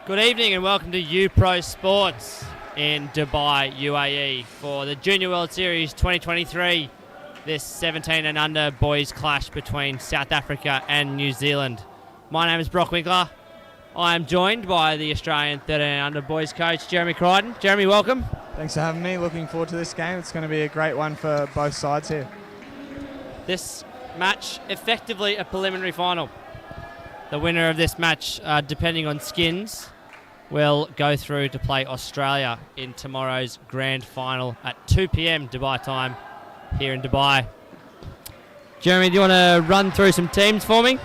Good evening and welcome to U Pro Sports in Dubai, UAE for the Junior World Series 2023. This 17 and under boys clash between South Africa and New Zealand. My name is Brock Winkler. I am joined by the Australian 13 and under boys coach, Jeremy Crichton. Jeremy, welcome. Thanks for having me. Looking forward to this game. It's going to be a great one for both sides here. This match, effectively a preliminary final. The winner of this match, depending on skins, will go through to play Australia in tomorrow's grand final at 2 p.m. Dubai time here in Dubai. Jeremy, do you want to run through some teams for me?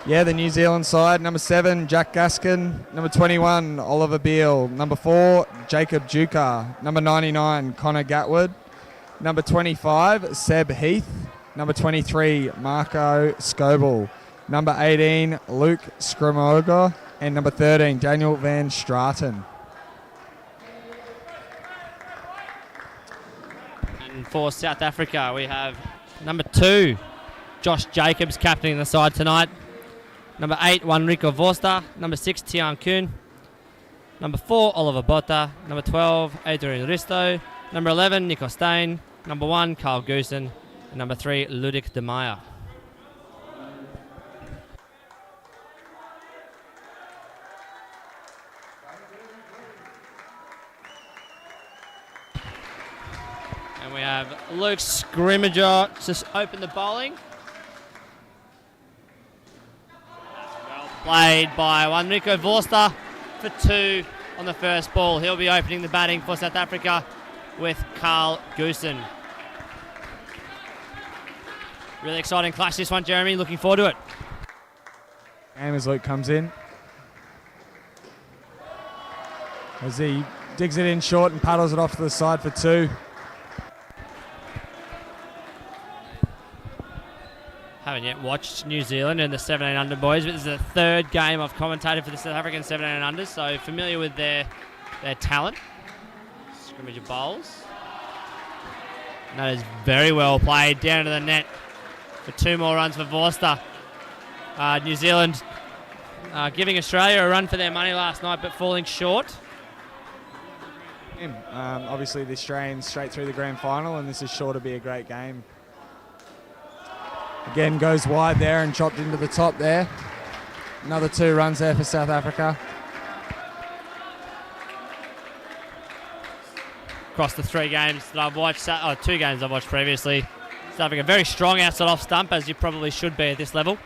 Yeah, the New Zealand side, number 7, Jack Gaskin. Number 21, Oliver Beale. Number 4, Jacob Duca. Number 99, Connor Gatwood. Number 25, Seb Heath. Number 23, Marco Scoble. Number 18, Luke Scrimogor. And number 13, Daniel Van Straten. And for South Africa, we have number 2, Josh Jacobs, captaining the side tonight. Number 8, Wanriko Vorster. Number 6, Tian Kuhn. Number 4, Oliver Botta. Number 12, Adrian Risto. Number 11, Nico Stein. Number 1, Carl Goosen. And number 3, Ludik de Meyer. And we have Luke Scrimogor just open the bowling. Well played by Wanriko Vorster for 2 on the first ball. He'll be opening the batting for South Africa with Carl Goosen. Really exciting clash this one, Jeremy. Looking forward to it. And as Luke comes in, as he digs it in short and paddles it off to the side for 2. Haven't yet watched New Zealand and the 17 under boys, but this is the 3rd game I've commentated for the South African 17 and unders, so familiar with their talent. Scrimmager bowls. And that is very well played down to the net for 2 more runs for Vorster. New Zealand giving Australia a run for their money last night, but falling short. Obviously the Australians straight through the grand final, and this is sure to be a great game. Again, goes wide there and chopped into the top there. Another 2 runs there for South Africa. Across the 3 games that I've watched, 2 games I've watched previously, South Africa very strong outside off stump, as you probably should be at this level.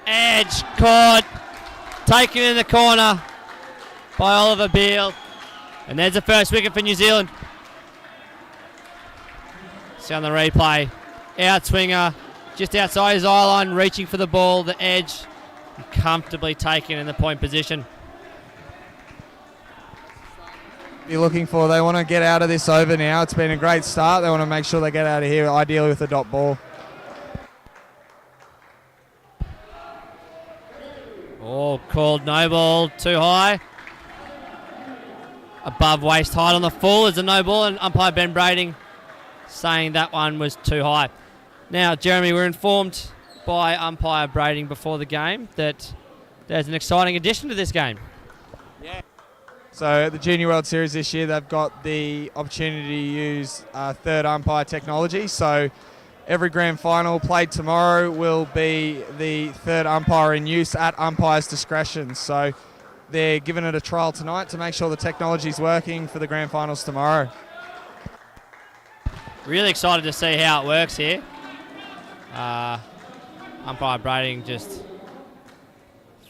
Edge caught, taken in the corner by Oliver Beale. And there's the first wicket for New Zealand. See on the replay, outswinger, just outside his eye line, reaching for the ball, the edge, comfortably taken in the point position. You're looking for, they want to get out of this over now. It's been a great start. They want to make sure they get out of here, ideally with a dot ball. Oh, called no ball, too high. Above waist height on the full is a no ball, and umpire Ben Brading saying that one was too high. Now, Jeremy, we're informed by umpire Brading before the game that there's an exciting addition to this game. Yeah. So at the Junior World Series this year, they've got the opportunity to use 3rd umpire technology. So every grand final played tomorrow will be the 3rd umpire in use at umpire's discretion. So they're giving it a trial tonight to make sure the technology's working for the grand finals tomorrow. Really excited to see how it works here. Umpire Brading just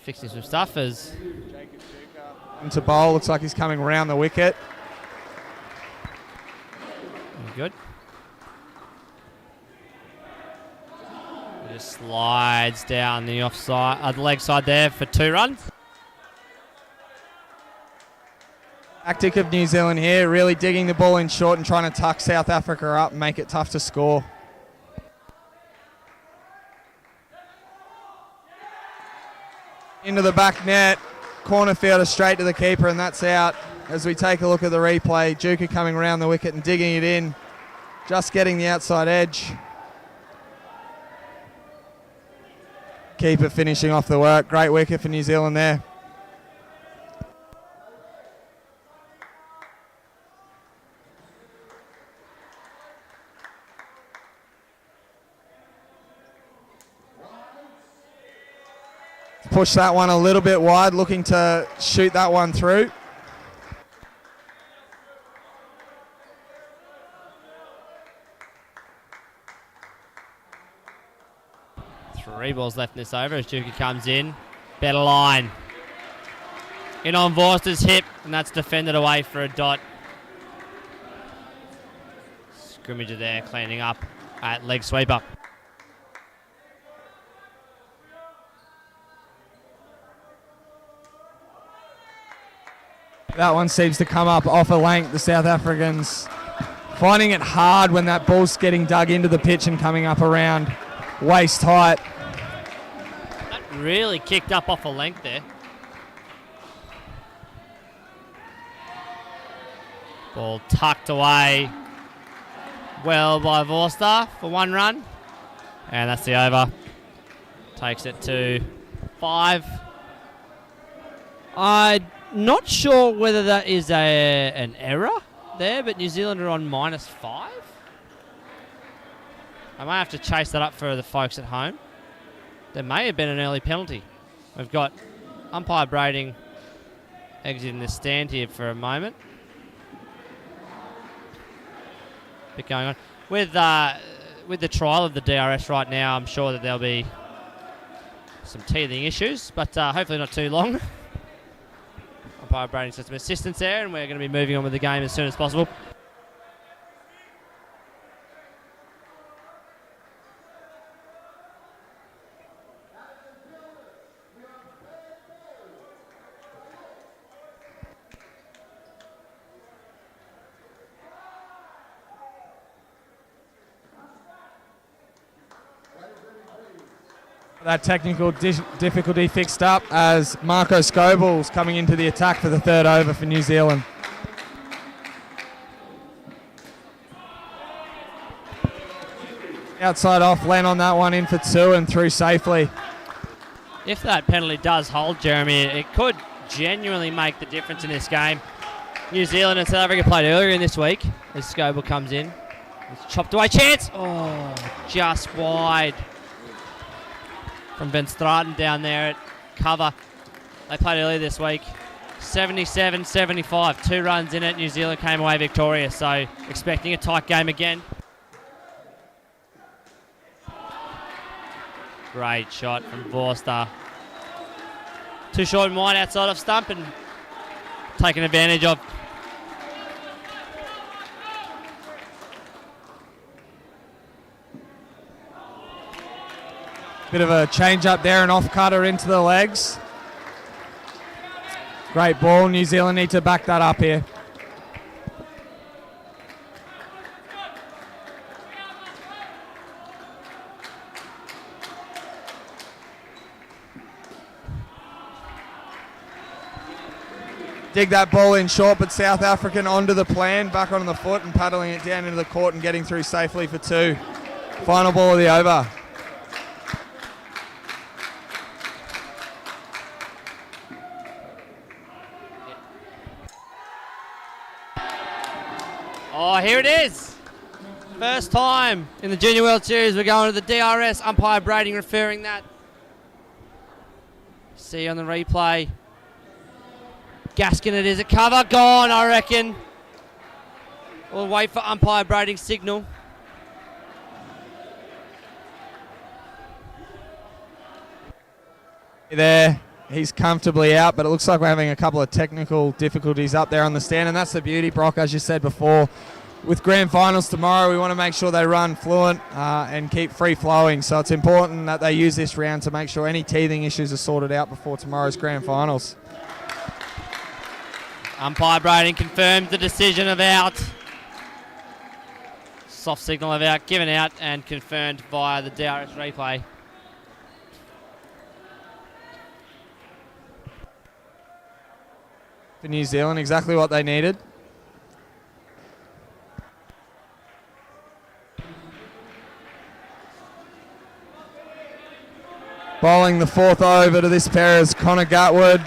fixing some stuff as Jacob Duca into bowl. Looks like he's coming round the wicket. Good. He just slides down the offside, the leg side there for 2 runs. Tactic of New Zealand here, really digging the ball in short and trying to tuck South Africa up and make it tough to score. Into the back net, corner fielder straight to the keeper, and that's out. As we take a look at the replay, Duca coming around the wicket and digging it in, just getting the outside edge. Keeper finishing off the work. Great wicket for New Zealand there. Push that one a little bit wide, looking to shoot that one through. Three balls left in this over as Juki comes in. Better line. In on Vorster's hip, and that's defended away for a dot. Scrimmager there cleaning up at leg sweeper. That one seems to come up off a length. The South Africans finding it hard when that ball's getting dug into the pitch and coming up around waist height. That really kicked up off a length there. Ball tucked away well by Vorster for 1 run. And that's the over. Takes it to 5. I'm not sure whether that is an error there, but New Zealand are on -5. I might have to chase that up for the folks at home. There may have been an early penalty. We've got umpire Brading exiting the stand here for a moment. Bit going on. With the trial of the DRS right now, I'm sure that there'll be some teething issues, but hopefully not too long. Umpire Brading said some assistance there, and we're going to be moving on with the game as soon as possible. That technical difficulty fixed up as Marco Scoble's coming into the attack for the 3rd over for New Zealand. Outside off, Len on that one in for 2 and through safely. If that penalty does hold, Jeremy, it could genuinely make the difference in this game. New Zealand and South Africa played earlier in this week as Scoble comes in. It's chopped away, chance! Oh, just wide. From Ben Stratton down there at cover. They played earlier this week. 77-75. 2 runs in it. New Zealand came away victorious. So expecting a tight game again. Great shot from Vorster. Too short and wide outside of stump and taken advantage of. Bit of a change up there, an off cutter into the legs. Great ball. New Zealand need to back that up here. Dig that ball in short, but South African onto the plan, back on the foot and paddling it down into the court and getting through safely for 2. Final ball of the over. Oh, here it is. First time in the Junior World Series we're going to the DRS. Umpire Brading referring that. See on the replay. Gaskin it is. A cover gone, I reckon. We'll wait for umpire Brading's signal. There, he's comfortably out, but it looks like we're having a couple of technical difficulties up there on the stand, and that's the beauty, Brock, as you said before. With grand finals tomorrow, we want to make sure they run fluent and keep free flowing, so it's important that they use this round to make sure any teething issues are sorted out before tomorrow's grand finals. Umpire Brading confirmed the decision of out. Soft signal of out given out and confirmed via the DRS replay. For New Zealand, exactly what they needed. Bowling the fourth over to this pair is Connor Gatwood.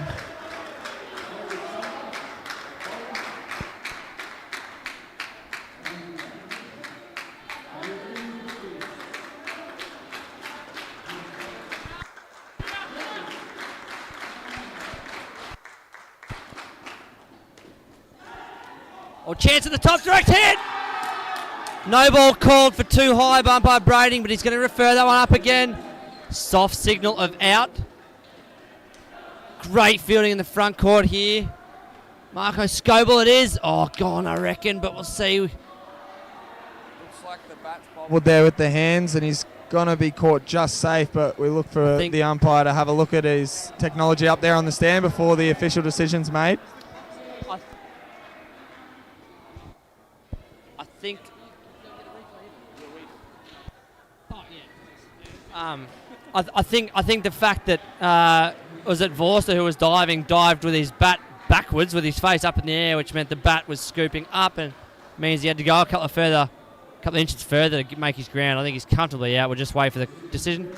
Or chance at the top, direct hit! No ball called for too high by umpire Brading, but he's going to refer that one up again. Soft signal of out. Great fielding in the front court here. Marco Scoble it is. Oh, gone I reckon, but we'll see. Looks like the bat's bobbled there with the hands, and he's going to be caught just safe, but we look for the umpire to have a look at his technology up there on the stand before the official decision's made. I think the fact that was it Vorster who was dived with his bat backwards with his face up in the air, which meant the bat was scooping up and means he had to go a couple of inches further to make his ground. I think he's comfortably out. We'll just wait for the decision.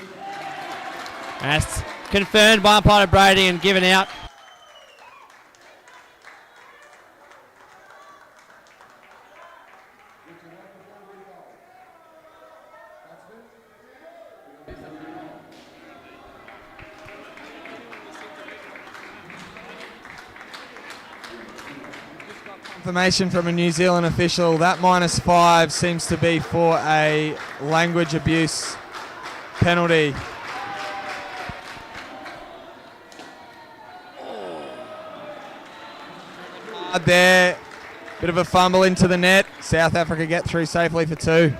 And that's confirmed by umpire Brady and given out. Information from a New Zealand official, that -5 seems to be for a language abuse penalty. There, bit of a fumble into the net. South Africa get through safely for 2.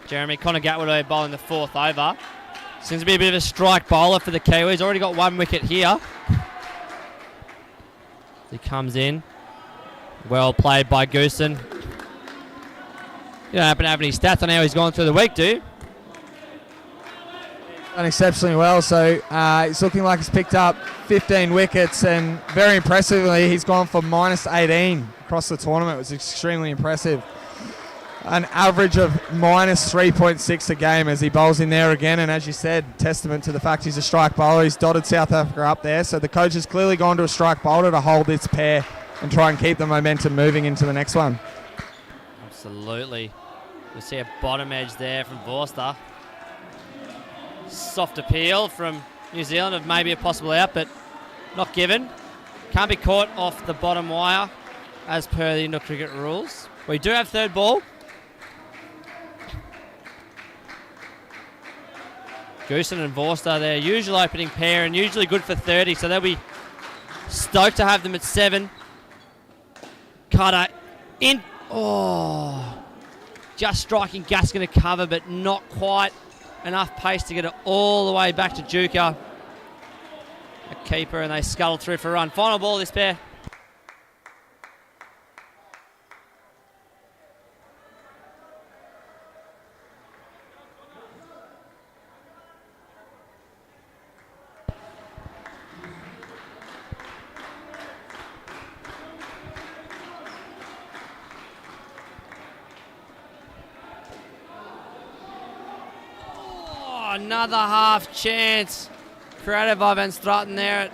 Jeremy Connor Gatwood bowling the fourth over. Seems to be a bit of a strike bowler for the Kiwis. Already got 1 wicket here. He comes in. Well played by Goosen. You don't happen to have any stats on how he's gone through the week, do you? Done exceptionally well, so it's looking like he's picked up 15 wickets, and very impressively he's gone for -18 across the tournament. It was extremely impressive. An average of -3.6 a game as he bowls in there again, and as you said, testament to the fact he's a strike bowler. He's dotted South Africa up there, so the coach has clearly gone to a strike bowler to hold this pair and try and keep the momentum moving into the next one. Absolutely. We'll see a bottom edge there from Vorster. Soft appeal from New Zealand of maybe a possible out, but not given. Can't be caught off the bottom wire as per the indoor cricket rules. We do have third ball. Goosen and Vorster, their usual opening pair and usually good for 30, so they'll be stoked to have them at 7. Carter in. Oh, just striking Gaskin to cover, but not quite enough pace to get it all the way back to Juka. A keeper, and they scuttled through for a run. Final ball, this pair. Another half chance created by Van Straten there at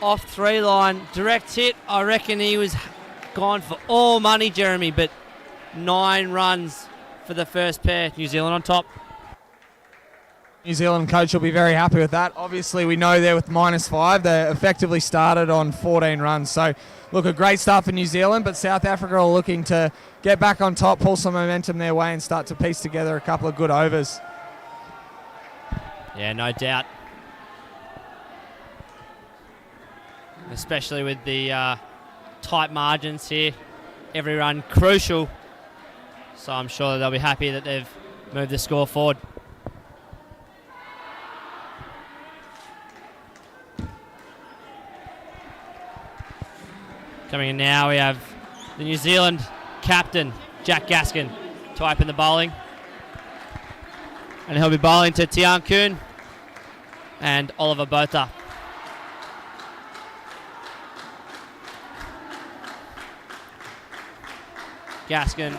off 3 line. Direct hit. I reckon he was gone for all money, Jeremy, but 9 runs for the first pair. New Zealand on top. New Zealand coach will be very happy with that. Obviously, we know they're with -5. They effectively started on 14 runs. So, look, a great start for New Zealand, but South Africa are looking to get back on top, pull some momentum their way and start to piece together a couple of good overs. Yeah, no doubt. Especially with the tight margins here. Every run crucial. So I'm sure that they'll be happy that they've moved the score forward. Coming in now, we have the New Zealand captain, Jack Gaskin, to open the bowling. And he'll be bowling to Tian Kuhn and Oliver Botha. Gaskin,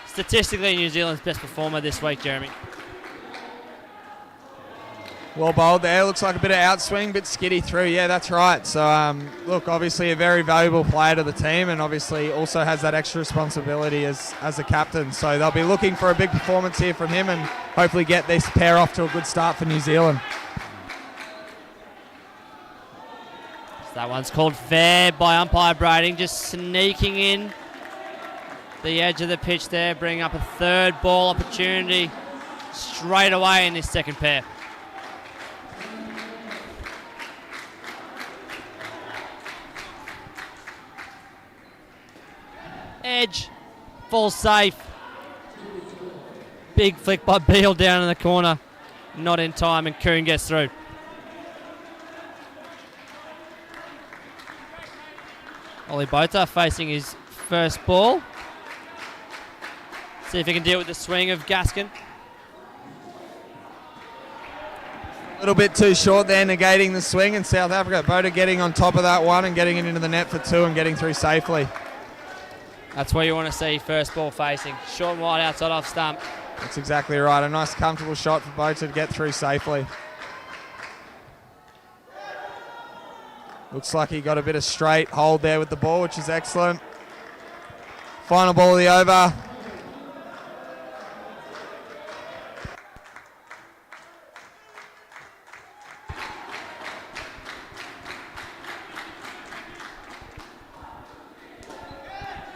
statistically New Zealand's best performer this week, Jeremy. Well bowled there. Looks like a bit of outswing, bit skiddy through. Yeah, that's right. So, look, obviously a very valuable player to the team, and obviously also has that extra responsibility as a captain. So they'll be looking for a big performance here from him and hopefully get this pair off to a good start for New Zealand. So that one's called fair by umpire Brading, just sneaking in the edge of the pitch there, bringing up a third ball opportunity straight away in this second pair. Edge, full safe. Big flick by Beale down in the corner. Not in time, and Coon gets through. Ollie Bota facing his first ball. See if he can deal with the swing of Gaskin. A little bit too short there, negating the swing, and South Africa. Bota getting on top of that one and getting it into the net for two and getting through safely. That's where you want to see first ball facing. Short and wide outside off stump. That's exactly right. A nice comfortable shot for Bota to get through safely. Looks like he got a bit of straight hold there with the ball, which is excellent. Final ball of the over.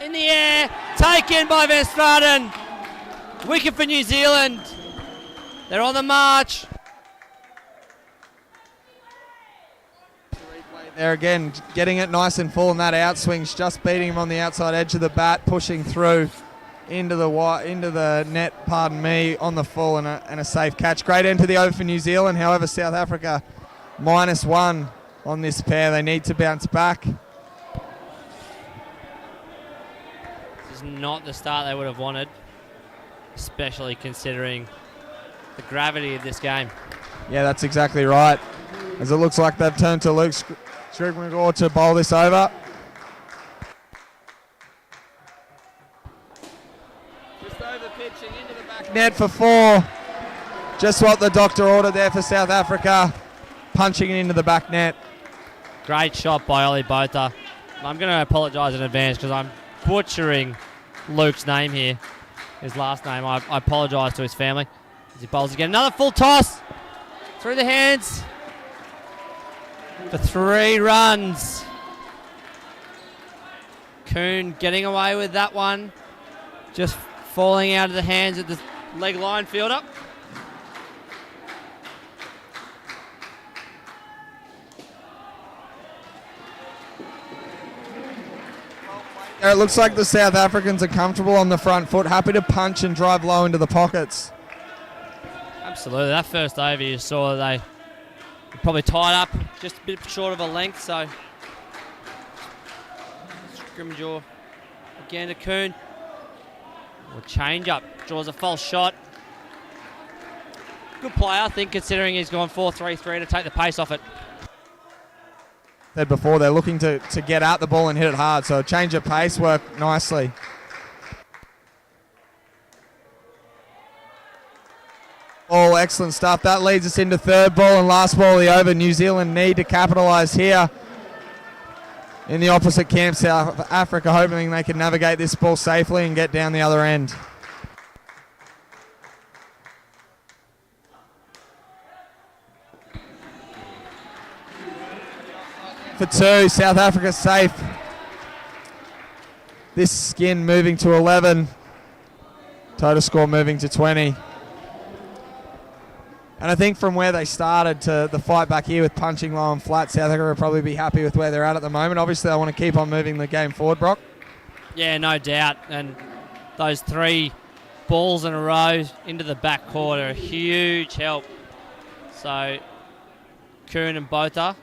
In the air, taken by Van Straten. Wicket for New Zealand. They're on the march. There again, getting it nice and full, and that outswing's just beating him on the outside edge of the bat, pushing through into the net, pardon me, on the full, and a safe catch. Great end to the over for New Zealand. However, South Africa -1 on this pair. They need to bounce back. This is not the start they would have wanted, especially considering the gravity of this game. Yeah, that's exactly right. As it looks like they've turned to Luke Strickmagor to bowl this over. Just over pitching into the back net for 4. Just what the doctor ordered there for South Africa. Punching it into the back net. Great shot by Ollie Bota. I'm going to apologise in advance because I'm butchering Luke's name here. His last name. I apologise to his family. As he bowls again. Another full toss. Through the hands. For 3 runs. Coon getting away with that one. Just falling out of the hands of the leg line fielder. It looks like the South Africans are comfortable on the front foot, happy to punch and drive low into the pockets. Absolutely. That first over you saw they probably tied up just a bit short of a length, so Scrimgeour again to Coon. Will change up, draws a false shot. Good play, I think, considering he's gone 4-3-3 to take the pace off it. Said before, they're looking to get out the ball and hit it hard, so a change of pace worked nicely. All excellent stuff. That leads us into third ball and last ball of the over. New Zealand need to capitalise here. In the opposite camp, South Africa hoping they can navigate this ball safely and get down the other end. For 2, South Africa safe. This skin moving to 11. Total score moving to 20. And I think from where they started to the fight back here with punching low and flat, South Africa will probably be happy with where they're at the moment. Obviously, they want to keep on moving the game forward, Brock. Yeah, no doubt. And those 3 balls in a row into the back court are a huge help. So, Coon and Bota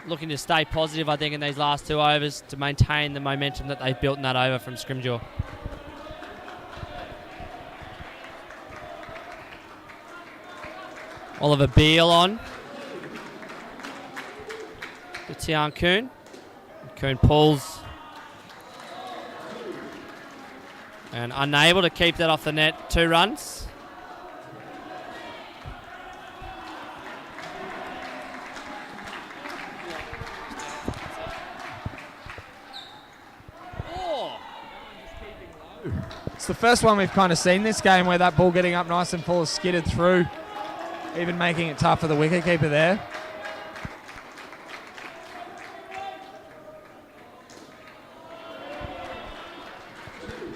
looking to stay positive, I think, in these last 2 overs to maintain the momentum that they've built in that over from Scrimgeour. Oliver Beale on to Tian Coon. Coon pulls and unable to keep that off the net. 2 runs. It's the first one we've kind of seen this game where that ball getting up nice and full has skidded through, even making it tough for the wicketkeeper there.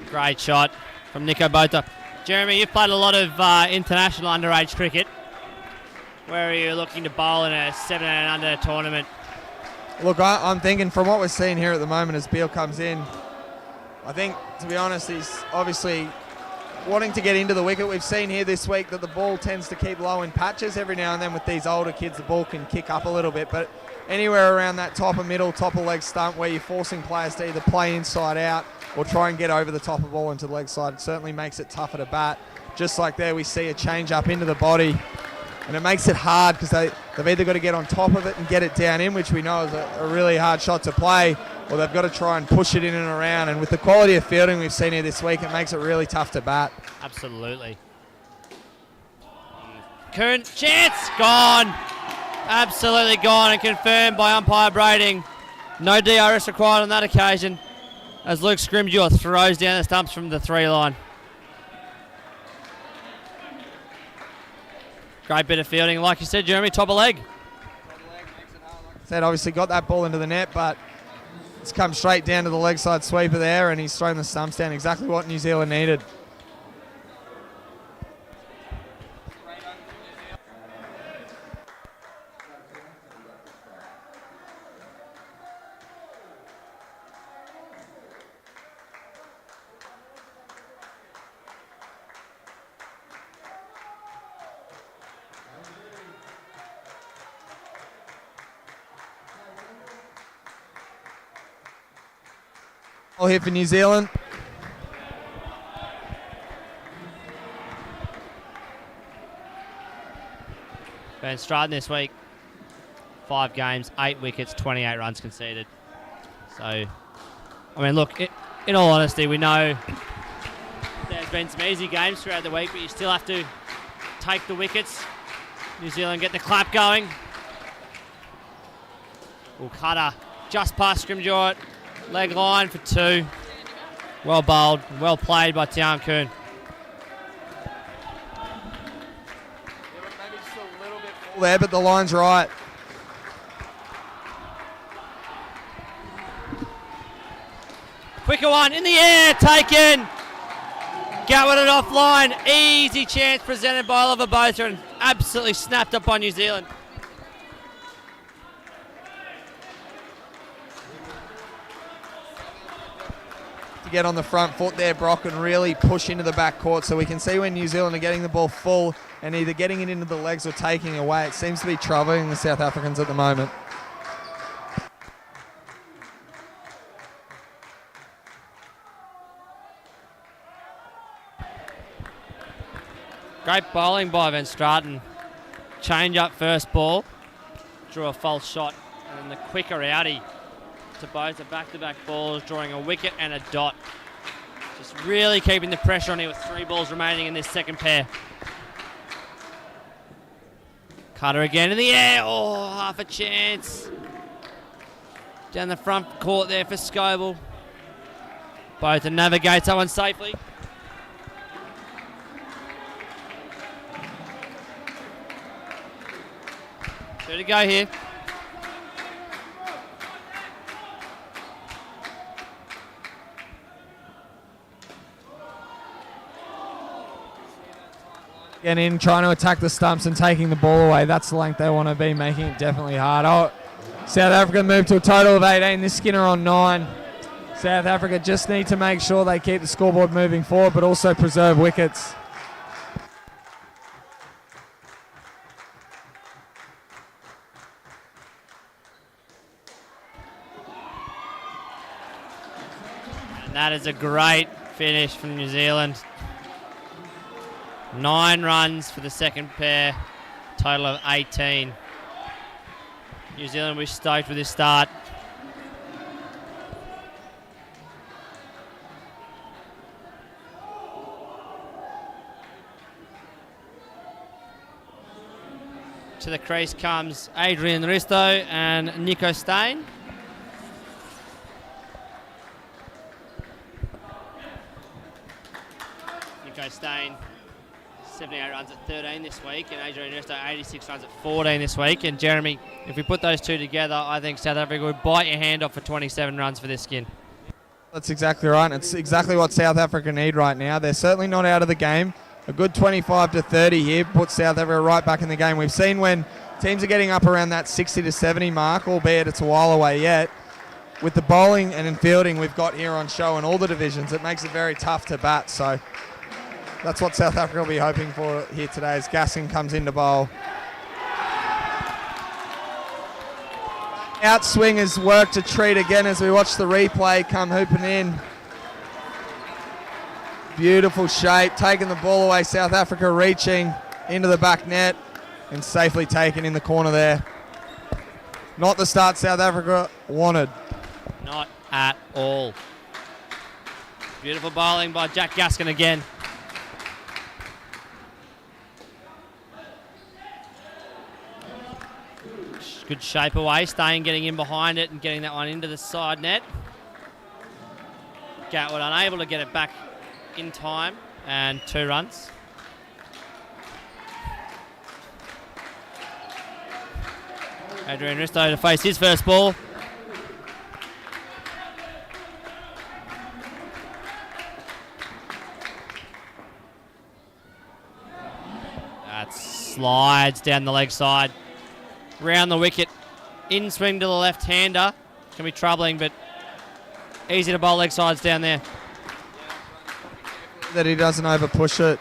Great shot from Nico Botha. Jeremy, you've played a lot of international underage cricket. Where are you looking to bowl in a 7 and under tournament? Look, I'm thinking from what we're seeing here at the moment as Beale comes in, I think, to be honest, he's obviously wanting to get into the wicket. We've seen here this week that the ball tends to keep low in patches. Every now and then with these older kids, the ball can kick up a little bit, but anywhere around that top of middle, top of leg stump where you're forcing players to either play inside out or try and get over the top of ball into the leg side, it certainly makes it tougher to bat. Just like there, we see a change up into the body, and it makes it hard because they've either got to get on top of it and get it down in, which we know is a really hard shot to play, or they've got to try and push it in and around. And with the quality of fielding we've seen here this week, it makes it really tough to bat. Absolutely. Current chance, gone. Absolutely gone, and confirmed by umpire Brading. No DRS required on that occasion, as Luke Scrimgeour throws down the stumps from the 3 line. Great bit of fielding, like you said, Jeremy, top of leg. Said obviously got that ball into the net, but it's come straight down to the leg side sweeper there, and he's thrown the stumps down, exactly what New Zealand needed. All here for New Zealand. Van Straten this week, 5 games, 8 wickets, 28 runs conceded. So, I mean, look, in all honesty, we know there's been some easy games throughout the week, but you still have to take the wickets. New Zealand get the clap going. Cutter just past Scrimgeour. Leg line for 2. Well bowled, well played by Tian Kuhn. Maybe just a little bit full there, but the line's right. Quicker one in the air, taken. Gatwood it offline. Easy chance presented by Oliver Botha, and absolutely snapped up by New Zealand. To get on the front foot there, Brock, and really push into the back court, so we can see when New Zealand are getting the ball full and either getting it into the legs or taking away. It seems to be troubling the South Africans at the moment. Great bowling by Van Straten. Change up first ball, drew a false shot, and then the quicker outie to both the back-to-back balls, drawing a wicket and a dot. Just really keeping the pressure on here with 3 balls remaining in this second pair. Cutter again in the air. Oh, half a chance. Down the front court there for Scoble. Both navigates that one safely. 2 to go here. Getting in, trying to attack the stumps and taking the ball away. That's the length they want to be, making it definitely hard. Oh, South Africa moved to a total of 18. This Skinner on 9. South Africa just need to make sure they keep the scoreboard moving forward, but also preserve wickets. And that is a great finish from New Zealand. 9 runs for the second pair, total of 18. New Zealand will be stoked with this start. To the crease comes Adrian Risto and Nico Steyn. Nico Stain, 78 runs at 13 this week, and Adrian Resto 86 runs at 14 this week. And Jeremy, if we put those two together, I think South Africa would bite your hand off for 27 runs for this skin. That's exactly right. It's exactly what South Africa need right now. They're certainly not out of the game. A good 25 to 30 here puts South Africa right back in the game. We've seen when teams are getting up around that 60 to 70 mark, albeit it's a while away yet. With the bowling and in fielding we've got here on show in all the divisions, it makes it very tough to bat. So that's what South Africa will be hoping for here today as Gaskin comes in to bowl. Outswing has worked a treat again as we watch the replay come hooping in. Beautiful shape, taking the ball away. South Africa reaching into the back net and safely taken in the corner there. Not the start South Africa wanted. Not at all. Beautiful bowling by Jack Gaskin again. Good shape away, staying, getting in behind it and getting that one into the side net. Gatwood unable to get it back in time, and 2 runs. Adrian Risto to face his first ball. That slides down the leg side. Round the wicket, in swing to the left-hander. Can be troubling, but easy to bowl leg sides down there. That he doesn't over push it.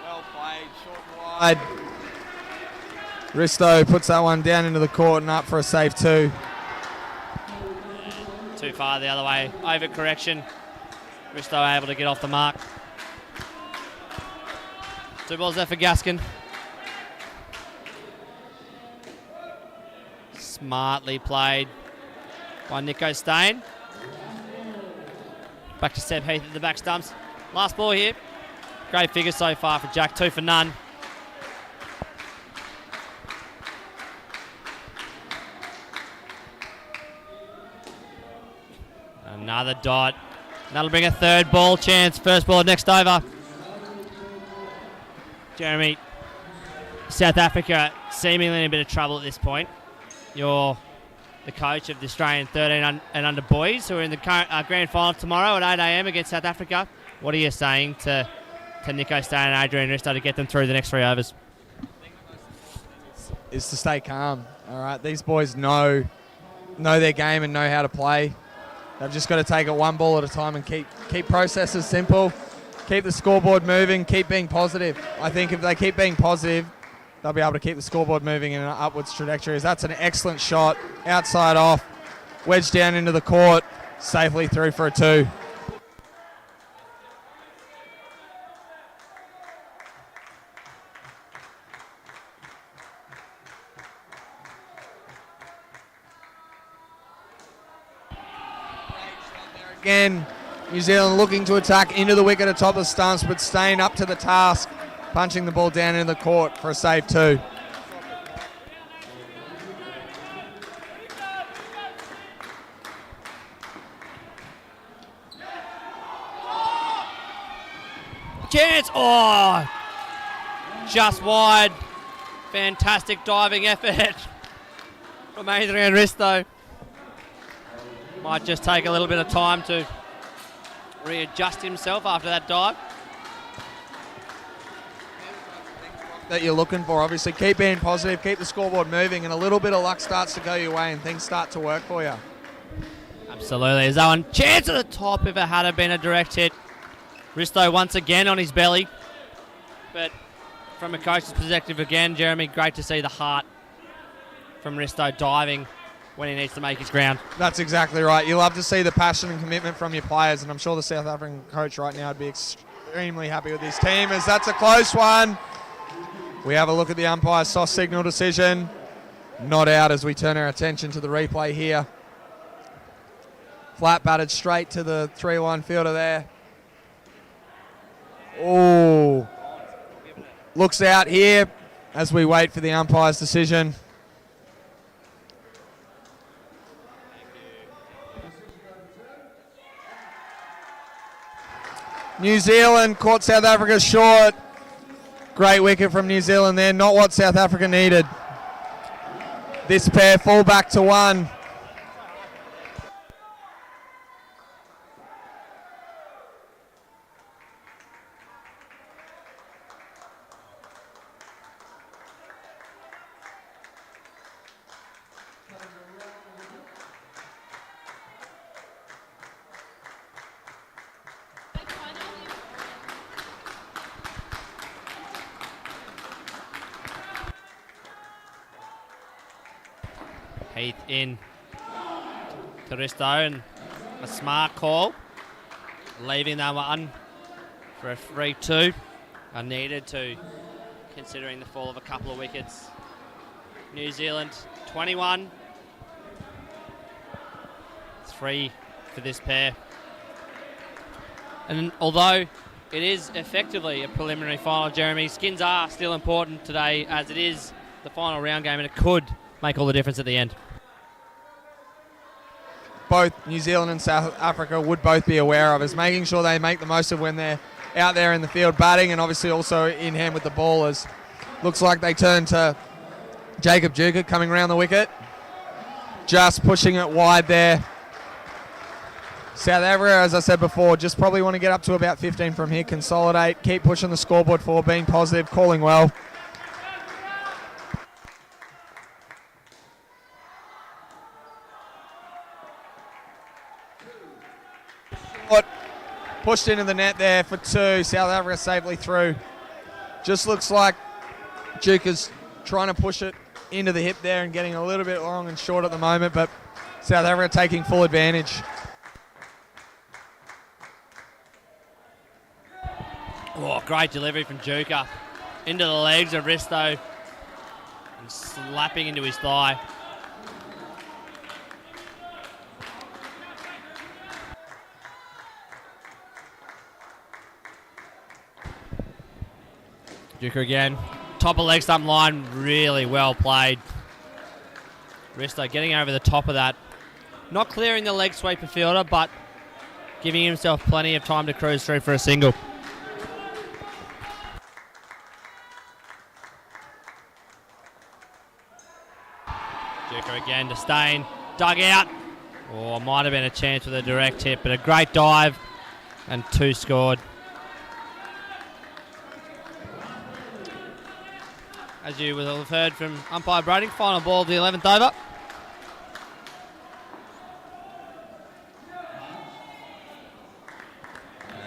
Well played, short and wide. Risto puts that one down into the court and up for a save 2. Too far the other way, over correction. Risto able to get off the mark. 2 balls there for Gaskin. Smartly played by Nico Stain. Back to Seb Heath at the back stumps. Last ball here. Great figure so far for Jack, 2 for none. Another dot. That'll bring a 3rd ball chance. First ball next over. Jeremy, South Africa seemingly in a bit of trouble at this point. You're the coach of the Australian 13 and under boys who are in the current, grand final tomorrow at 8 a.m. against South Africa. What are you saying to Nico Stain and Adrian Risto to get them through the next 3 overs? Is to stay calm. All right, these boys know their game and know how to play. They've just got to take it one ball at a time and keep processes simple. Keep the scoreboard moving, keep being positive. I think if they keep being positive, they'll be able to keep the scoreboard moving in an upwards trajectory. That's an excellent shot, outside off, wedged down into the court, safely through for a 2. Again, New Zealand looking to attack into the wicket atop the stumps, but staying up to the task, punching the ball down into the court for a save 2. Chance! Oh! Just wide. Fantastic diving effort from Adrian Risto. Might just take a little bit of time to readjust himself after that dive. That you're looking for, obviously. Keep being positive, keep the scoreboard moving, and a little bit of luck starts to go your way and things start to work for you. Absolutely. There's that one. Chance at the top if it had been a direct hit. Risto once again on his belly. But from a coach's perspective again, Jeremy, great to see the heart from Risto diving when he needs to make his ground. That's exactly right. You love to see the passion and commitment from your players, and I'm sure the South African coach right now would be extremely happy with his team, as that's a close one. We have a look at the umpire's soft signal decision. Not out as we turn our attention to the replay here. Flat batted straight to the 3-1 fielder there. Oh, looks out here as we wait for the umpire's decision. New Zealand caught South Africa short. Great wicket from New Zealand there. Not what South Africa needed. This pair fall back to 1. Heath in to Risto, and a smart call, leaving that one for a 3-2. I needed to, considering the fall of a couple of wickets. New Zealand 21, 3 for this pair. And although it is effectively a preliminary final, Jeremy, skins are still important today, as it is the final round game, and it could make all the difference at the end. Both New Zealand and South Africa would both be aware of is making sure they make the most of when they're out there in the field batting, and obviously also in hand with the ballers. Looks like they turn to Jacob Duker coming around the wicket, just pushing it wide there. South Africa, as I said before, just probably want to get up to about 15 from here, consolidate, keep pushing the scoreboard forward, being positive, calling well. Pushed into the net there for 2. South Africa safely through. Just looks like Duker's trying to push it into the hip there and getting a little bit long and short at the moment, but South Africa taking full advantage. Oh, great delivery from Duker. Into the legs of Risto and slapping into his thigh. Duker again. Top of leg stump line, really well played. Risto getting over the top of that. Not clearing the leg sweeper fielder, but giving himself plenty of time to cruise through for a single. Duker again to Stain. Dug out. Oh, might have been a chance with a direct hit, but a great dive and 2 scored. As you will have heard from umpire Brading, final ball of the 11th over.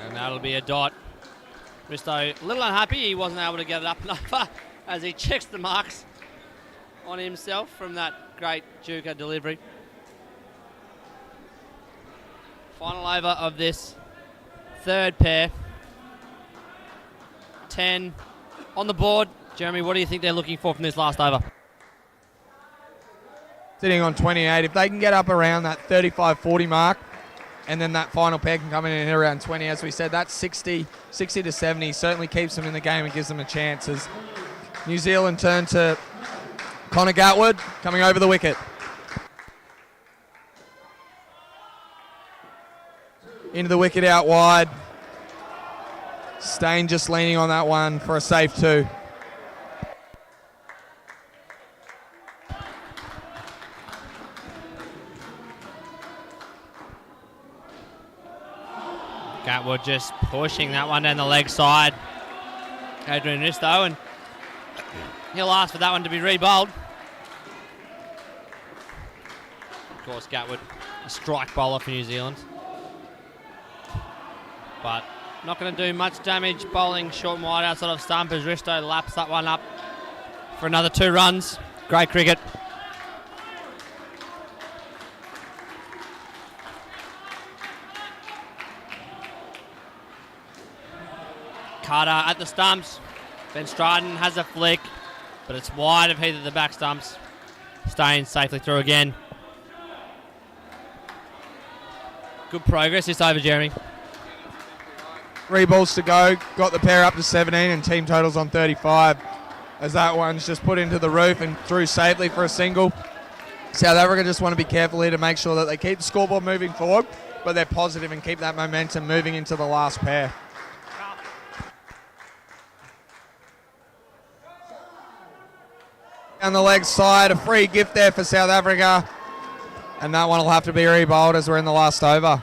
And that'll be a dot. Risto a little unhappy he wasn't able to get it up and over as he checks the marks on himself from that great Duker delivery. Final over of this third pair. 10 on the board. Jeremy, what do you think they're looking for from this last over? Sitting on 28. If they can get up around that 35-40 mark, and then that final pair can come in around 20, as we said, that's 60 to 70. Certainly keeps them in the game and gives them a chance as New Zealand turn to Connor Gatwood coming over the wicket. Into the wicket out wide. Stain just leaning on that one for a safe 2. Gatwood just pushing that one down the leg side. Adrian Risto, and he'll ask for that one to be re-bowled. Of course, Gatwood, a strike bowler for New Zealand. But not going to do much damage bowling short and wide outside of stump as Risto laps that one up for another 2 runs. Great cricket. Carter at the stumps. Ben Stratton has a flick, but it's wide of either the back stumps. Staying safely through again. Good progress this over, Jeremy. 3 balls to go. Got the pair up to 17 and team totals on 35. As that one's just put into the roof and through safely for a single. South Africa just want to be careful here to make sure that they keep the scoreboard moving forward, but they're positive and keep that momentum moving into the last pair. Down the leg side, a free gift there for South Africa. And that one will have to be rebowled as we're in the last over.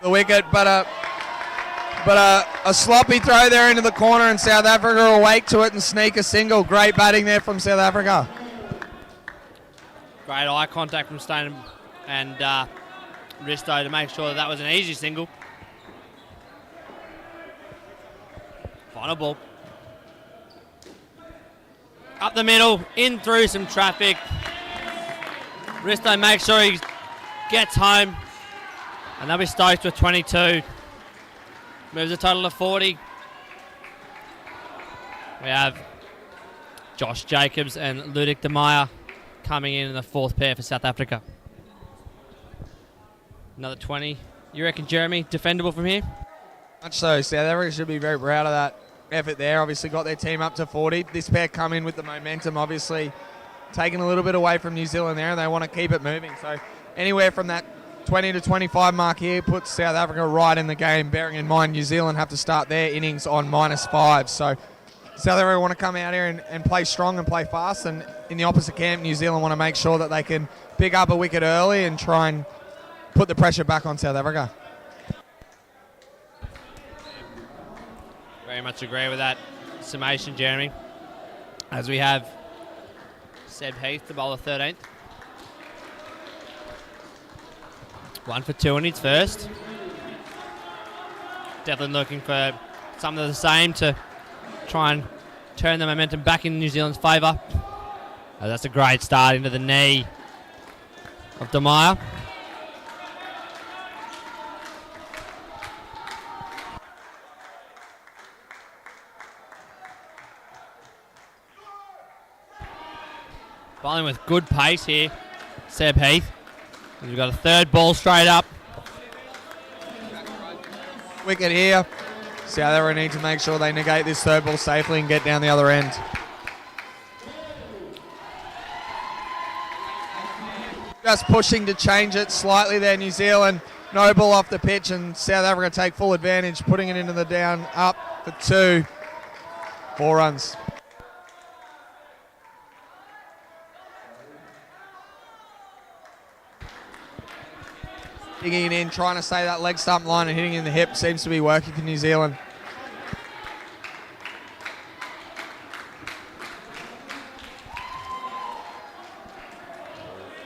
The wicket, but a sloppy throw there into the corner, and South Africa will wake to it and sneak a single. Great batting there from South Africa. Great eye contact from Stone and Risto to make sure that was an easy single. Final ball. Up the middle, in through some traffic. Risto makes sure he gets home. And they'll be stoked with 22. Moves a total of 40. We have Josh Jacobs and Ludic de Meyer coming in the fourth pair for South Africa. Another 20. You reckon, Jeremy, defendable from here? Much so. South Africa should be very proud of that effort there. Obviously got their team up to 40. This pair come in with the momentum, obviously taking a little bit away from New Zealand there, and they want to keep it moving. So anywhere from that 20 to 25 mark here puts South Africa right in the game, bearing in mind New Zealand have to start their innings on -5. So South Africa want to come out here and play strong and play fast, and in the opposite camp, New Zealand want to make sure that they can pick up a wicket early and try and put the pressure back on South Africa. Very much agree with that summation, Jeremy. As we have Seb Heath, the bowler 13th. 1 for 2 in his first. Definitely looking for something of the same to try and turn the momentum back in New Zealand's favour. Oh, that's a great start into the knee of de Meyer. Bowling with good pace here, Seb Heath. We've got a third ball straight up. Wicket here. South Africa need to make sure they negate this third ball safely and get down the other end. Just pushing to change it slightly there, New Zealand. No ball off the pitch, and South Africa take full advantage, putting it into the down, up for 2. 4 runs. Digging it in, trying to stay that leg stump line and hitting in the hip seems to be working for New Zealand.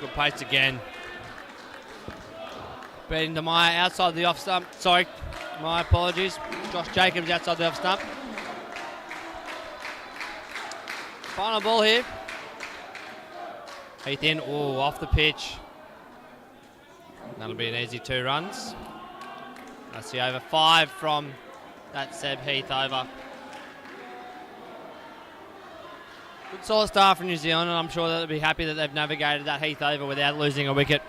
Good pace again. Beating de Meyer outside the off stump. Sorry, my apologies. Josh Jacobs outside the off stump. Final ball here. Heath in, off the pitch. That'll be an easy 2 runs. That's the over 5 from that Seb Heath over. Good solid start from New Zealand, and I'm sure they'll be happy that they've navigated that Heath over without losing a wicket.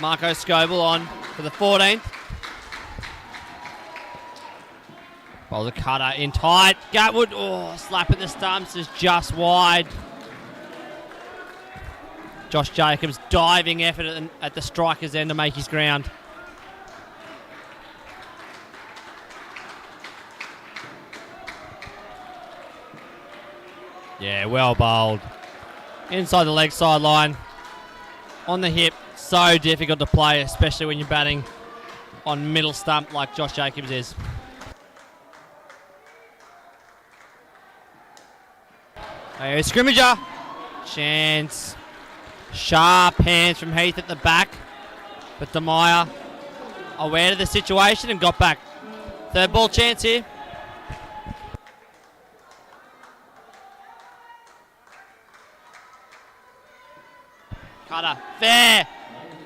Marco Scoble on for the 14th. Bowls a cutter in tight. Gatwood, slap at the stumps is just wide. Josh Jacobs diving effort at the striker's end to make his ground. Yeah, well bowled. Inside the leg sideline. On the hip. So difficult to play, especially when you're batting on middle stump like Josh Jacobs is. Hey, scrimmager. Chance. Sharp hands from Heath at the back. But de Meyer aware of the situation and got back. Third ball chance here. Cutter. Fair.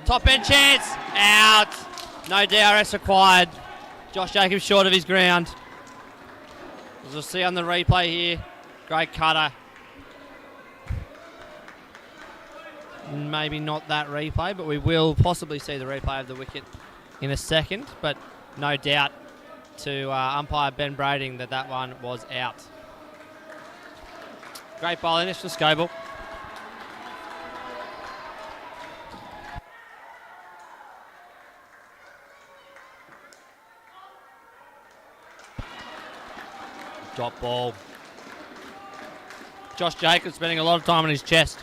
Top end chance. Out. No DRS required. Josh Jacobs short of his ground. As we'll see on the replay here, great cutter. Maybe not that replay, but we will possibly see the replay of the wicket in a second. But no doubt to umpire Ben Brading that one was out. Great bowling finish for Scoble. Dot ball. Josh Jacobs spending a lot of time on his chest.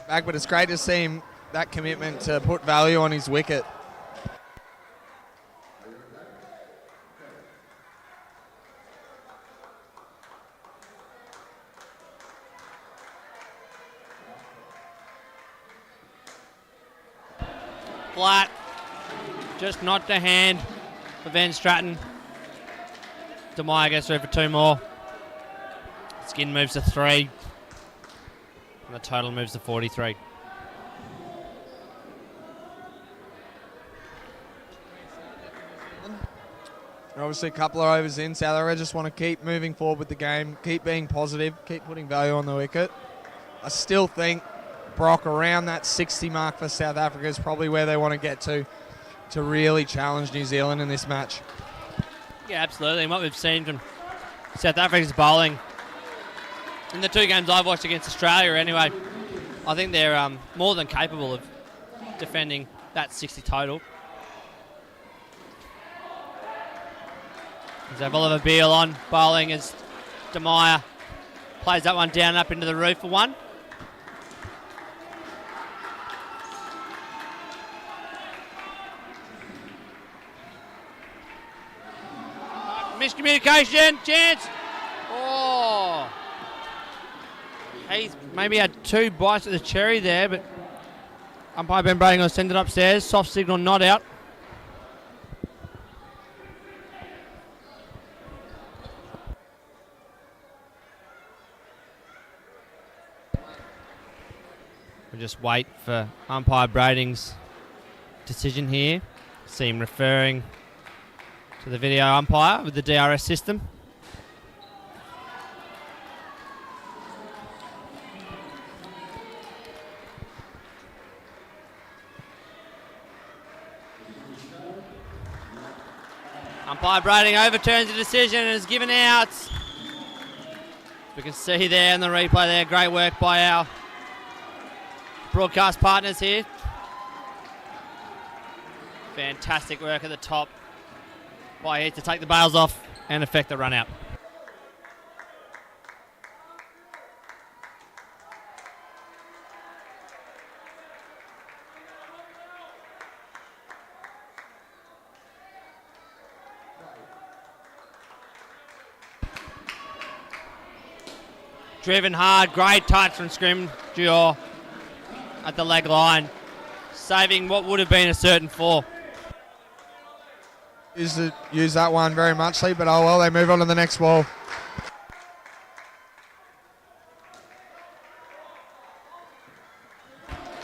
Back, but it's great to see him, that commitment to put value on his wicket. Flat. Just not the hand for Van Stratton. DeMeyer gets through for 2 more. Skin moves to 3. And the total moves to 43. Obviously a couple of overs in. South Africa just want to keep moving forward with the game, keep being positive, keep putting value on the wicket. I still think, Brock, around that 60 mark for South Africa is probably where they want to get to really challenge New Zealand in this match. Yeah, absolutely. And what we've seen from South Africa's bowling in the 2 games I've watched against Australia anyway, I think they're more than capable of defending that 60 total. There's Oliver Beale on bowling as DeMeyer plays that one down and up into the roof for 1. Miscommunication, chance. Oh. He's maybe had 2 bites of the cherry there, but umpire Ben Brading will send it upstairs. Soft signal, not out. We'll just wait for umpire Brading's decision here. See him referring to the video umpire with the DRS system. Umpire Brading overturns the decision and is given out. We can see there in the replay there, great work by our broadcast partners here. Fantastic work at the top by here to take the bails off and affect the run out. Driven hard, great touch from Scrim Dior at the leg line, saving what would have been a certain 4. Use that one very muchly, but oh well, they move on to the next ball.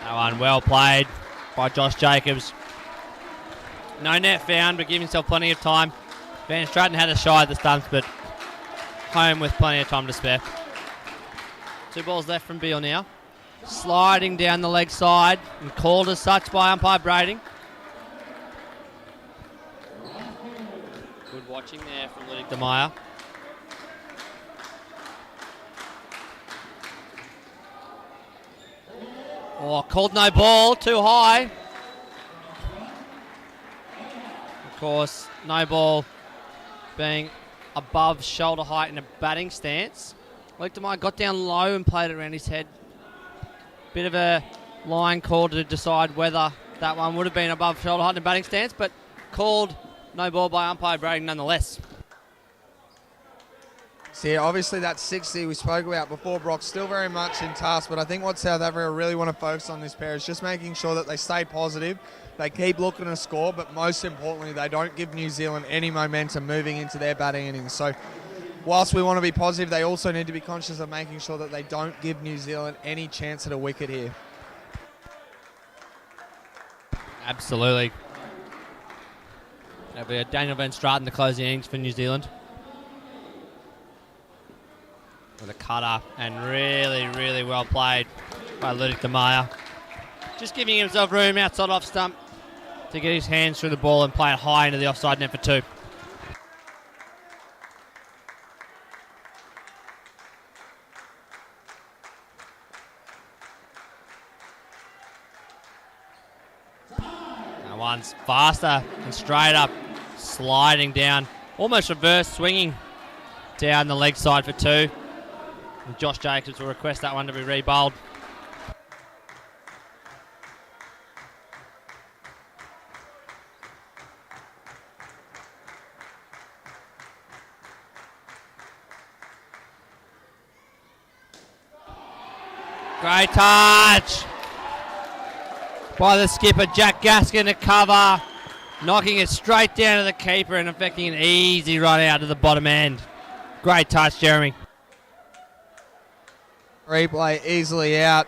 That one well played by Josh Jacobs. No net found, but giving himself plenty of time. Van Stratton had a shy at the stumps, but home with plenty of time to spare. 2 balls left from Beale now. Sliding down the leg side and called as such by umpire Brading. Good watching there from Ludwig DeMeyer. Oh, called no ball, too high. Of course, no ball being above shoulder height in a batting stance. Ludwig DeMeyer got down low and played it around his head. Bit of a line call to decide whether that one would have been above shoulder height in a batting stance, but called no ball by umpire Brading nonetheless. See, obviously that 60 we spoke about before, Brock, still very much in task, but I think what South Africa really want to focus on this pair is just making sure that they stay positive, they keep looking to score, but most importantly, they don't give New Zealand any momentum moving into their batting innings. So whilst we want to be positive, they also need to be conscious of making sure that they don't give New Zealand any chance at a wicket here. Absolutely. It'll be a Daniel Van Straten to close the innings for New Zealand. With a cutter, and really, really well played by Ludic de Meyer. Just giving himself room outside off stump to get his hands through the ball and play it high into the offside net for 2. That one's faster and straight up, sliding down, almost reverse swinging down the leg side for 2. And Josh Jacobs will request that one to be re-bowled. Great touch by the skipper, Jack Gaskin, to cover, knocking it straight down to the keeper and affecting an easy run out to the bottom end. Great touch, Jeremy. Replay easily out.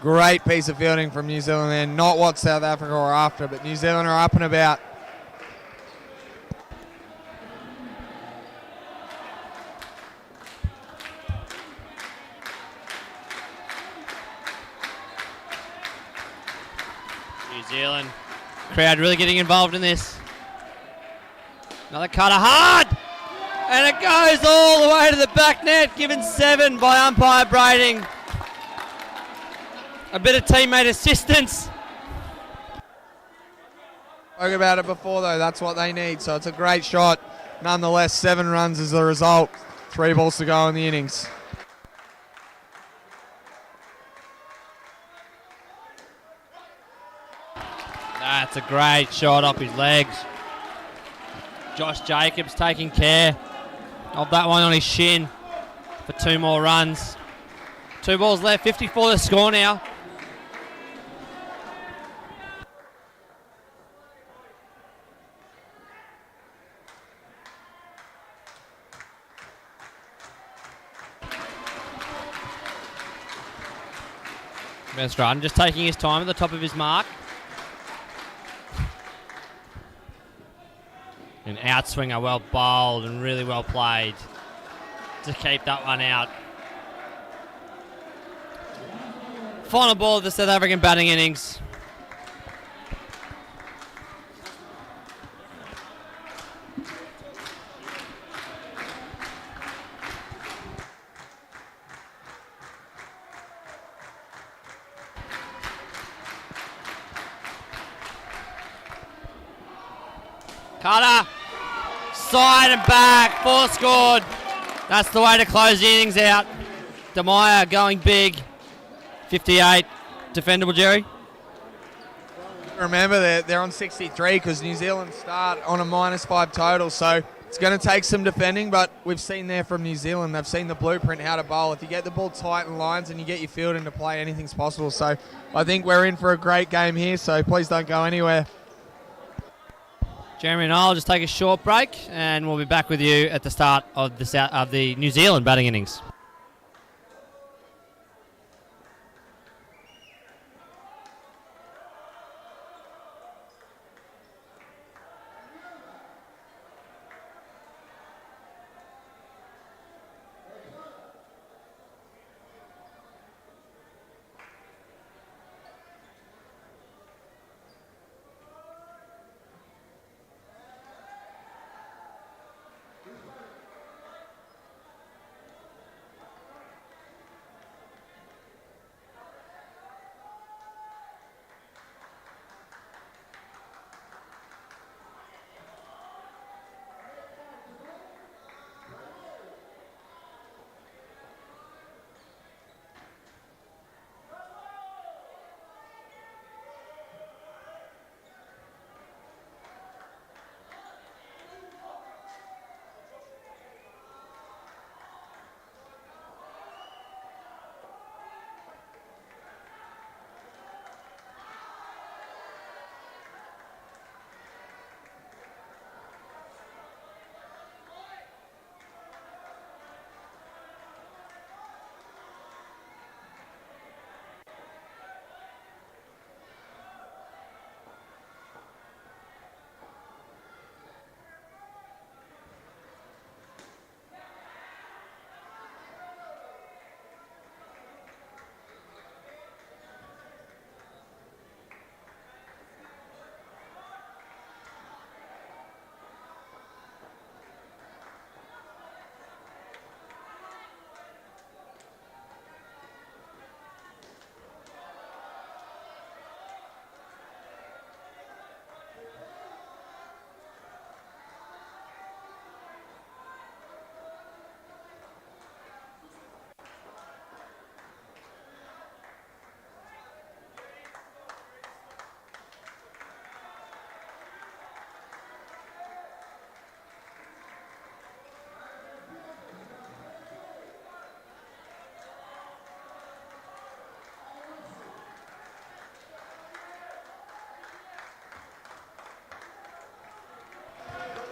Great piece of fielding from New Zealand there. Not what South Africa were after, but New Zealand are up and about. New Zealand crowd really getting involved in this. Another cutter, hard! And it goes all the way to the back net, given 7 by umpire Brading. A bit of teammate assistance. Spoke about it before though, that's what they need, so it's a great shot. Nonetheless, 7 runs is the result. 3 balls to go in the innings. That's a great shot off his legs. Josh Jacobs taking care of that one on his shin for 2 more runs. 2 balls left, 54 to score now. Van Straten just taking his time at the top of his mark. An outswinger, well bowled and really well played to keep that one out. Final ball of the South African batting innings. Cutter, side and back, 4 scored. That's the way to close the innings out. De Meyer going big, 58. Defendable, Jerry? Remember, they're on 63 because New Zealand start on a -5 total, so it's going to take some defending, but we've seen there from New Zealand, they've seen the blueprint how to bowl. If you get the ball tight in lines and you get your field into play, anything's possible. So I think we're in for a great game here, so please don't go anywhere. Jeremy and I'll just take a short break, and we'll be back with you at the start of the New Zealand batting innings.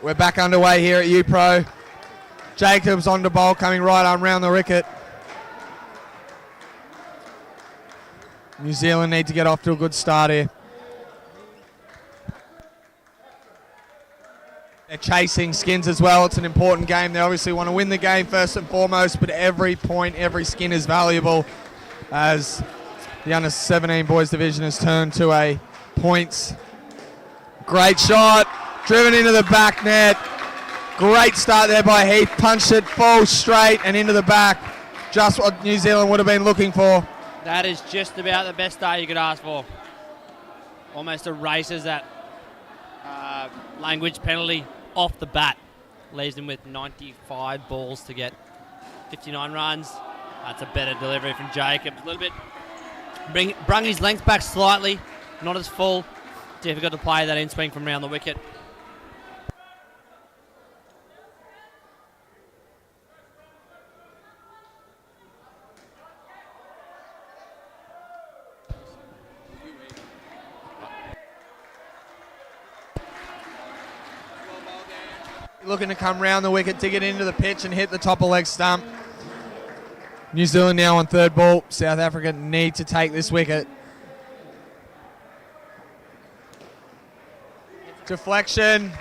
We're back underway here at U-Pro. Jacobs on the ball, coming right arm round the wicket. New Zealand need to get off to a good start here. They're chasing skins as well. It's an important game. They obviously want to win the game first and foremost, but every point, every skin is valuable as the under-17 boys division has turned to a points. Great shot, driven into the back net. Great start there by Heath. Punched it full straight and into the back. Just what New Zealand would have been looking for. That is just about the best start you could ask for. Almost erases that language penalty off the bat. Leaves them with 95 balls to get 59 runs. That's a better delivery from Jacobs. A little bit, brung his length back slightly, not as full. Difficult to play that in swing from around the wicket. Looking to come round the wicket to get into the pitch and hit the top of leg stump. New Zealand now on third ball. South Africa need to take this wicket. Deflection.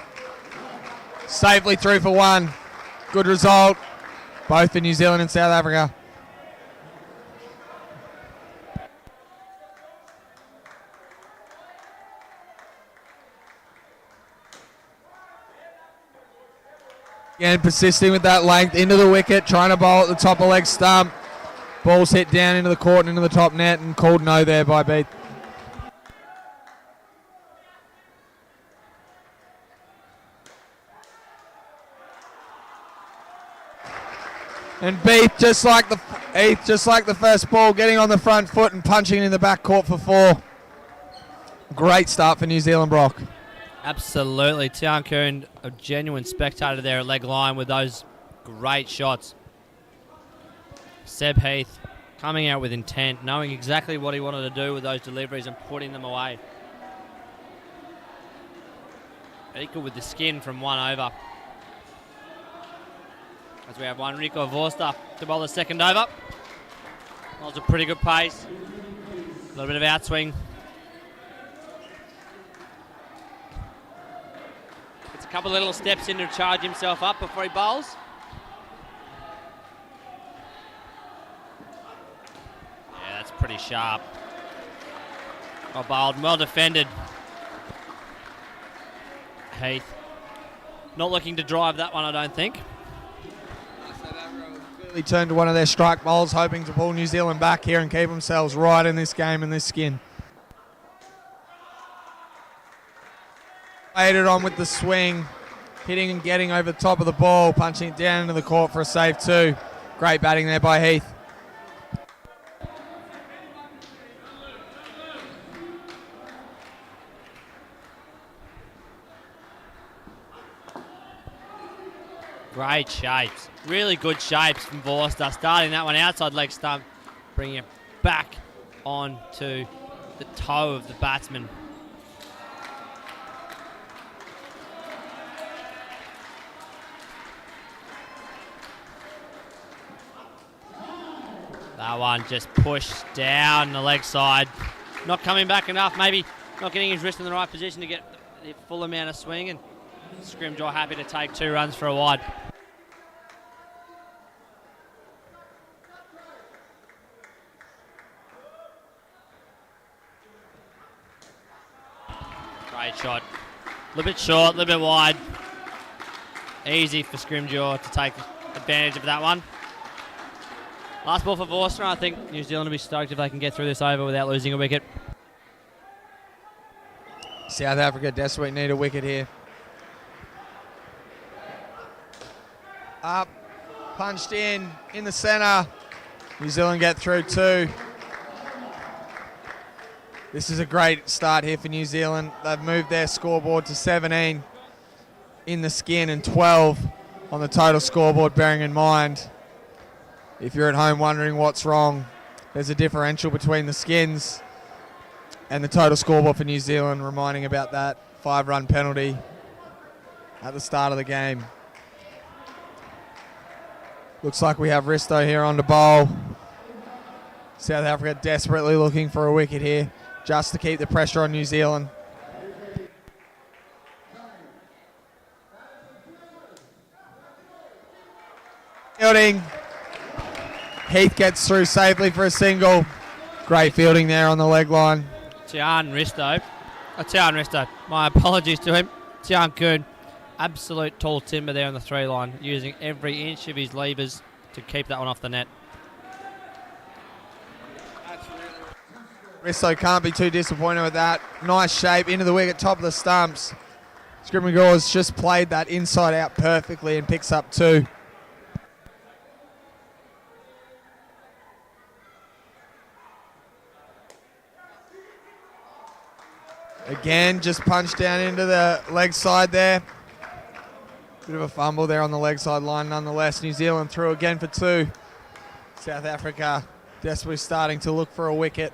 Safely through for one. Good result. Both for New Zealand and South Africa. Again, persisting with that length into the wicket, trying to bowl at the top of leg stump. Ball's hit down into the court and into the top net and called no there by Beath. And Beath, just like the first ball, getting on the front foot and punching in the back court for four. Great start for New Zealand, Brock. Absolutely. Tian Kuhn, a genuine spectator there at leg line with those great shots. Seb Heath coming out with intent, knowing exactly what he wanted to do with those deliveries and putting them away. Equal with the skin from one over. As we have one Rico Vorster to bowl the second over. That was a pretty good pace. A little bit of outswing. A couple of little steps in to charge himself up before he bowls. Yeah, that's pretty sharp. Well bowled and well defended. Heath. Not looking to drive that one, I don't think. Clearly turned to one of their strike bowls, hoping to pull New Zealand back here and keep themselves right in this game and this skin. Played it on with the swing, hitting and getting over the top of the ball, punching it down into the court for a save too. Great batting there by Heath. Great shapes, really good shapes from Vorster. Starting that one outside leg stump, bringing it back onto the toe of the batsman. That one just pushed down the leg side. Not coming back enough, maybe not getting his wrist in the right position to get the full amount of swing, and Scrimgeour happy to take 2 runs for a wide. Great shot. A little bit short, a little bit wide. Easy for Scrimgeour to take advantage of that one. Last ball for Vorster. I think New Zealand will be stoked if they can get through this over without losing a wicket. South Africa desperately need a wicket here. Up, punched in the centre. New Zealand get through 2. This is a great start here for New Zealand. They've moved their scoreboard to 17 in the skin and 12 on the total scoreboard, bearing in mind, if you're at home wondering what's wrong, there's a differential between the skins and the total scoreboard for New Zealand, reminding about that 5-run penalty at the start of the game. Looks like we have Risto here on the bowl. South Africa desperately looking for a wicket here just to keep the pressure on New Zealand. Fielding. Heath gets through safely for a single. Great fielding there on the leg line. Tian Risto. My apologies to him. Tian Kuhn. Absolute tall timber there on the 3 line, using every inch of his levers to keep that one off the net. Risto can't be too disappointed with that. Nice shape into the wicket, top of the stumps. Scrimmagor's just played that inside out perfectly and picks up 2. Again, just punched down into the leg side there. Bit of a fumble there on the leg side line nonetheless. New Zealand through again for 2. South Africa desperately starting to look for a wicket.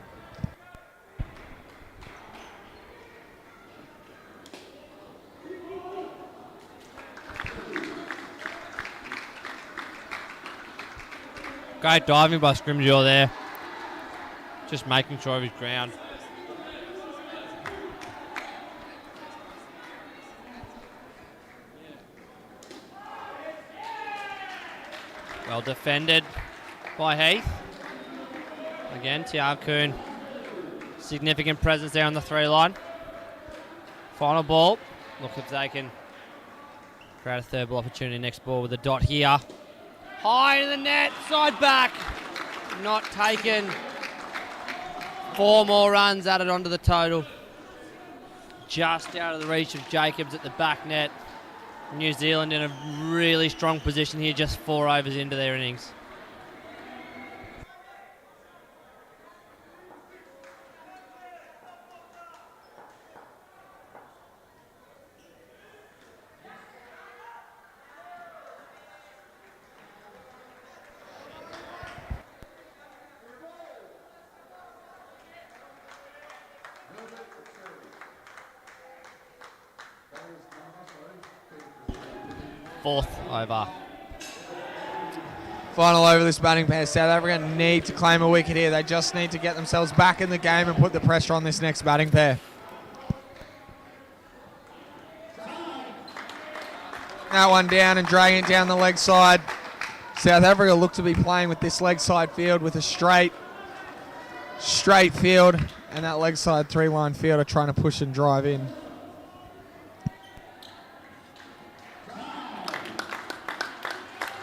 Great diving by Scrimgeour there. Just making sure of his ground. Well defended by Heath. Again, Tian Kuhn. Significant presence there on the 3 line. Final ball. Look if they can create a third ball opportunity next ball with a dot here. High in the net, side back. Not taken. 4 more runs added onto the total. Just out of the reach of Jacobs at the back net. New Zealand in a really strong position here, just 4 overs into their innings. Fourth over. Final over this batting pair. South Africa need to claim a wicket here. They just need to get themselves back in the game and put the pressure on this next batting pair. That one down and dragging it down the leg side. South Africa look to be playing with this leg side field with a straight field, and that leg side 3-line field are trying to push and drive in.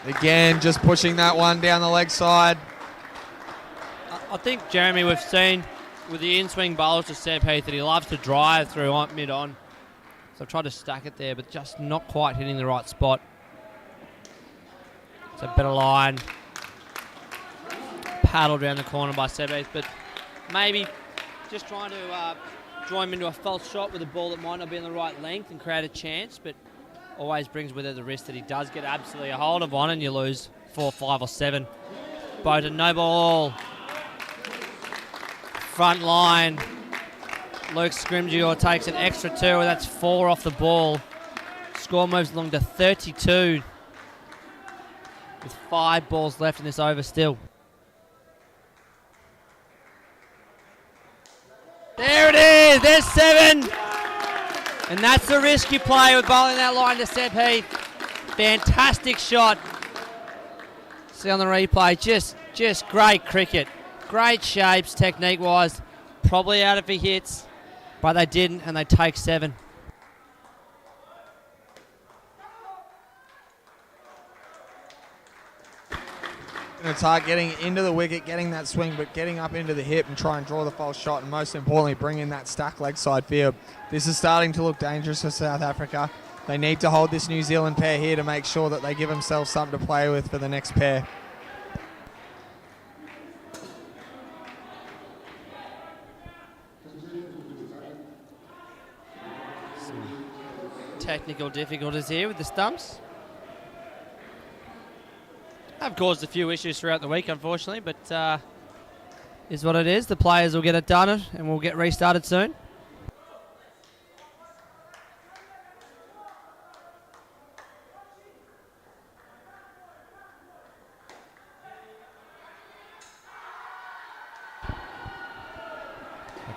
Again, just pushing that one down the leg side. I think, Jeremy, we've seen with the in-swing bowlers to Seb Heath that he loves to drive through mid-on. So I've tried to stack it there, but just not quite hitting the right spot. It's a better line. Paddled around the corner by Seb Heath, but maybe just trying to draw him into a false shot with a ball that might not be in the right length and create a chance, but always brings with it the risk that he does get absolutely a hold of one and you lose 4, 5 or 7. Bowden, no ball. Front line. Luke Scrimgeour takes an extra 2 and that's 4 off the ball. Score moves along to 32 with 5 balls left in this over still. There it is, there's 7. And that's the risk you play with bowling that line to Seb Heath. Fantastic shot. See on the replay, just great cricket. Great shapes, technique-wise. Probably out if he hits, but they didn't, and they take 7. It's hard getting into the wicket, getting that swing, but getting up into the hip and try and draw the false shot, and most importantly, bring in that stack leg side field. This is starting to look dangerous for South Africa. They need to hold this New Zealand pair here to make sure that they give themselves something to play with for the next pair. Some technical difficulties here with the stumps. Have caused a few issues throughout the week, unfortunately, but is what it is. The players will get it done and we'll get restarted soon.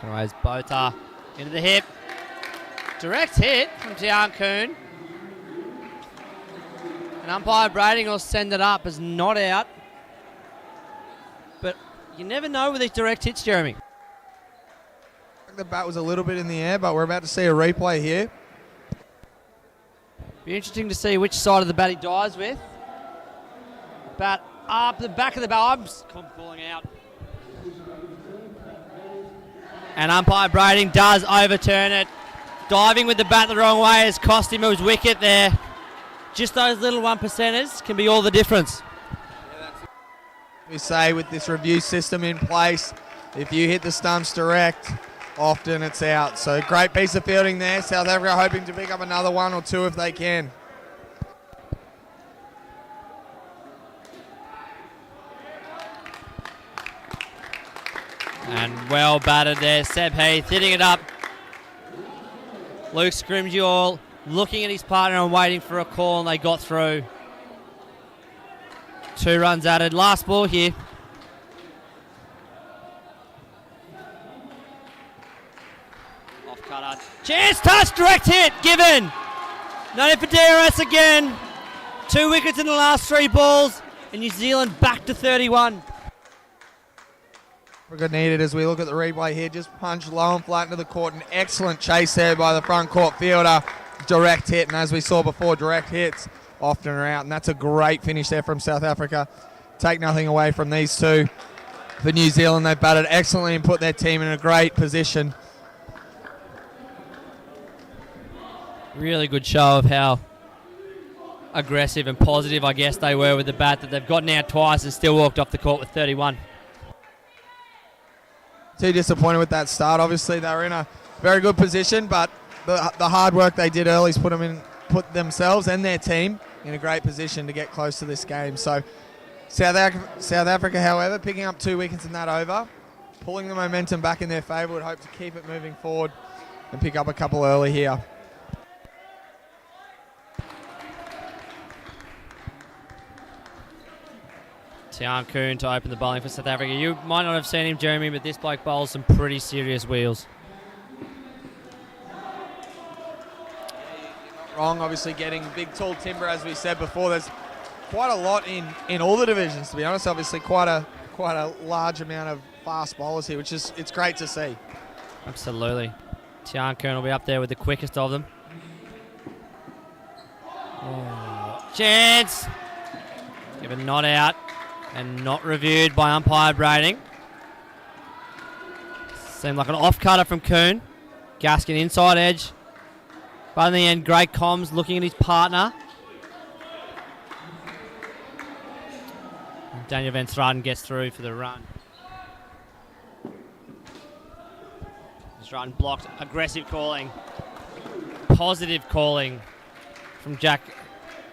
Otherwise, Bota into the hip. Direct hit from Tian Kuhn. And umpire Brading will send it up as not out. But you never know with these direct hits, Jeremy. The bat was a little bit in the air, but we're about to see a replay here. Be interesting to see which side of the bat he dives with. Bat up the back of the bat. I'm calling out. And umpire Brading does overturn it. Diving with the bat the wrong way has cost him his wicket there. Just those little 1%ers can be all the difference. We say with this review system in place, if you hit the stumps direct, often it's out. So great piece of fielding there. South Africa hoping to pick up another 1 or 2 if they can. And well batted there. Seb Heath hitting it up. Luke Scrimgeour looking at his partner and waiting for a call, and they got through. 2 runs added. Last ball here. Off cutter. Chance touch, direct hit, given. No for DRS again. 2 wickets in the last 3 balls, and New Zealand back to 31. Good needed as we look at the replay here. Just punched low and flat into the court. An excellent chase there by the front court fielder. Direct hit, and as we saw before, direct hits often are out, and that's a great finish there from South Africa. Take nothing away from these two. For New Zealand, they've batted excellently and put their team in a great position. Really good show of how aggressive and positive, I guess, they were with the bat, that they've gotten out twice and still walked off the court with 31. Too disappointed with that start. Obviously, they were in a very good position, but the hard work they did early has put themselves and their team in a great position to get close to this game. So South Africa, however, picking up 2 wickets in that over, pulling the momentum back in their favour, would hope to keep it moving forward and pick up a couple early here. Tian Kuhn to open the bowling for South Africa. You might not have seen him, Jeremy, but this bloke bowls some pretty serious wheels. Wrong, obviously getting big tall timber, as we said before. There's quite a lot in all the divisions, to be honest. Obviously quite a large amount of fast bowlers here, which is, it's great to see. Absolutely. Tian Kuhn will be up there with the quickest of them. Oh, chance! Given not out and not reviewed by umpire Brading. Seemed like an off cutter from Kuhn. Gaskin inside edge. But in the end, great comms looking at his partner. And Daniel Van Straten gets through for the run. Straten blocked. Aggressive calling. Positive calling from Jack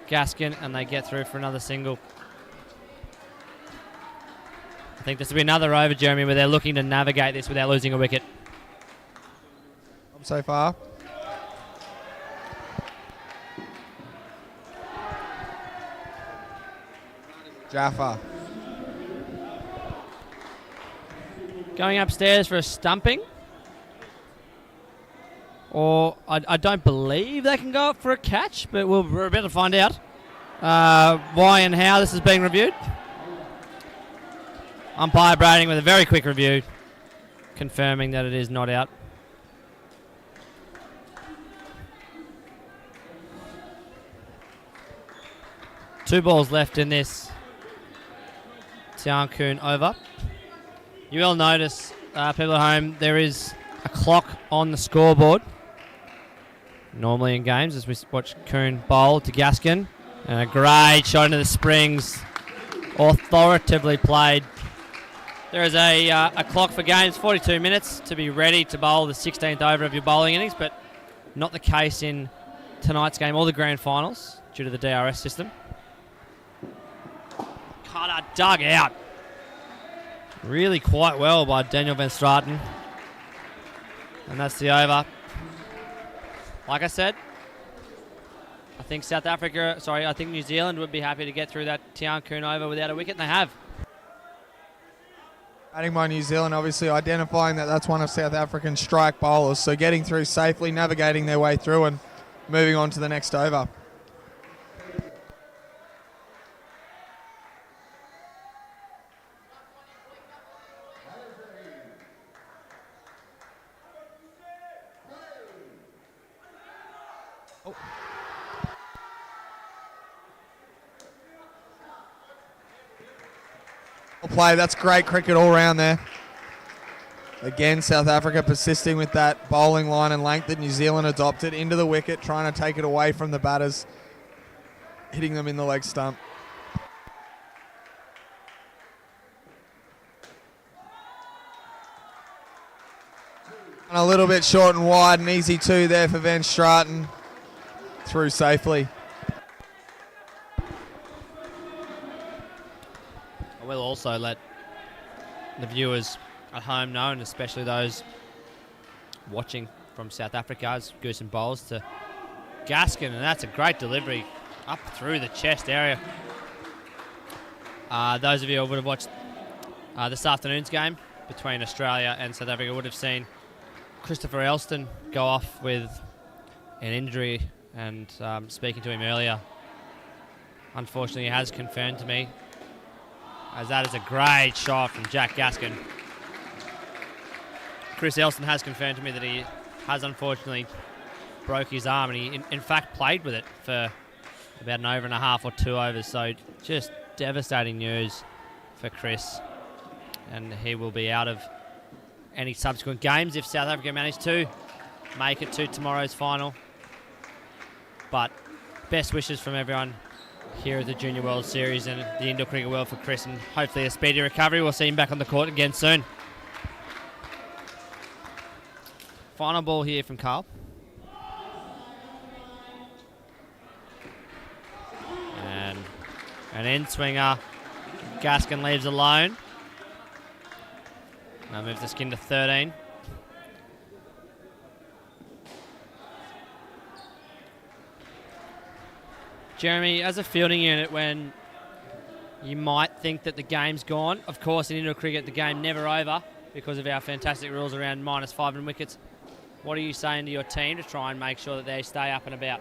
Gaskin, and they get through for another single. I think this will be another over, Jeremy, where they're looking to navigate this without losing a wicket. So far. Jaffa. Going upstairs for a stumping. Or I don't believe they can go up for a catch, but we're about to find out why and how this is being reviewed. Umpire Brading with a very quick review, confirming that it is not out. Two balls left in this Tian Kuhn over. You will notice, people at home, there is a clock on the scoreboard. Normally in games, as we watch Kuhn bowl to Gaskin. And a great shot into the springs. Authoritatively played. There is a clock for games, 42 minutes, to be ready to bowl the 16th over of your bowling innings, but not the case in tonight's game or the grand finals due to the DRS system. Cutter dug out. Really quite well by Daniel Van Straten. And that's the over. Like I said, I think New Zealand would be happy to get through that Tian Kuhn over without a wicket, and they have. Batting by New Zealand, obviously identifying that that's one of South Africa's strike bowlers. So getting through safely, navigating their way through and moving on to the next over. Play. That's great cricket all round there. Again, South Africa persisting with that bowling line and length that New Zealand adopted into the wicket, trying to take it away from the batters, hitting them in the leg stump. And a little bit short and wide, an easy 2 there for Van Straten. Through safely. We'll also let the viewers at home know, and especially those watching from South Africa, as Goose and bowls to Gaskin, and that's a great delivery up through the chest area. Those of you who would have watched this afternoon's game between Australia and South Africa would have seen Christopher Elston go off with an injury, and speaking to him earlier, unfortunately he has confirmed to me, as that is a great shot from Jack Gaskin. Chris Elston has confirmed to me that he has unfortunately broke his arm, and he in fact played with it for about an over and a half or 2 overs, so just devastating news for Chris, and he will be out of any subsequent games if South Africa manage to make it to tomorrow's final. But best wishes from everyone here at the Junior World Series and the Indoor Cricket World for Chris, and hopefully a speedy recovery. We'll see him back on the court again soon. Final ball here from Carl. And an end swinger. Gaskin leaves alone. Now moves the skin to 13. Jeremy, as a fielding unit, when you might think that the game's gone, of course in indoor cricket the game never over because of our fantastic rules around -5 and wickets, what are you saying to your team to try and make sure that they stay up and about?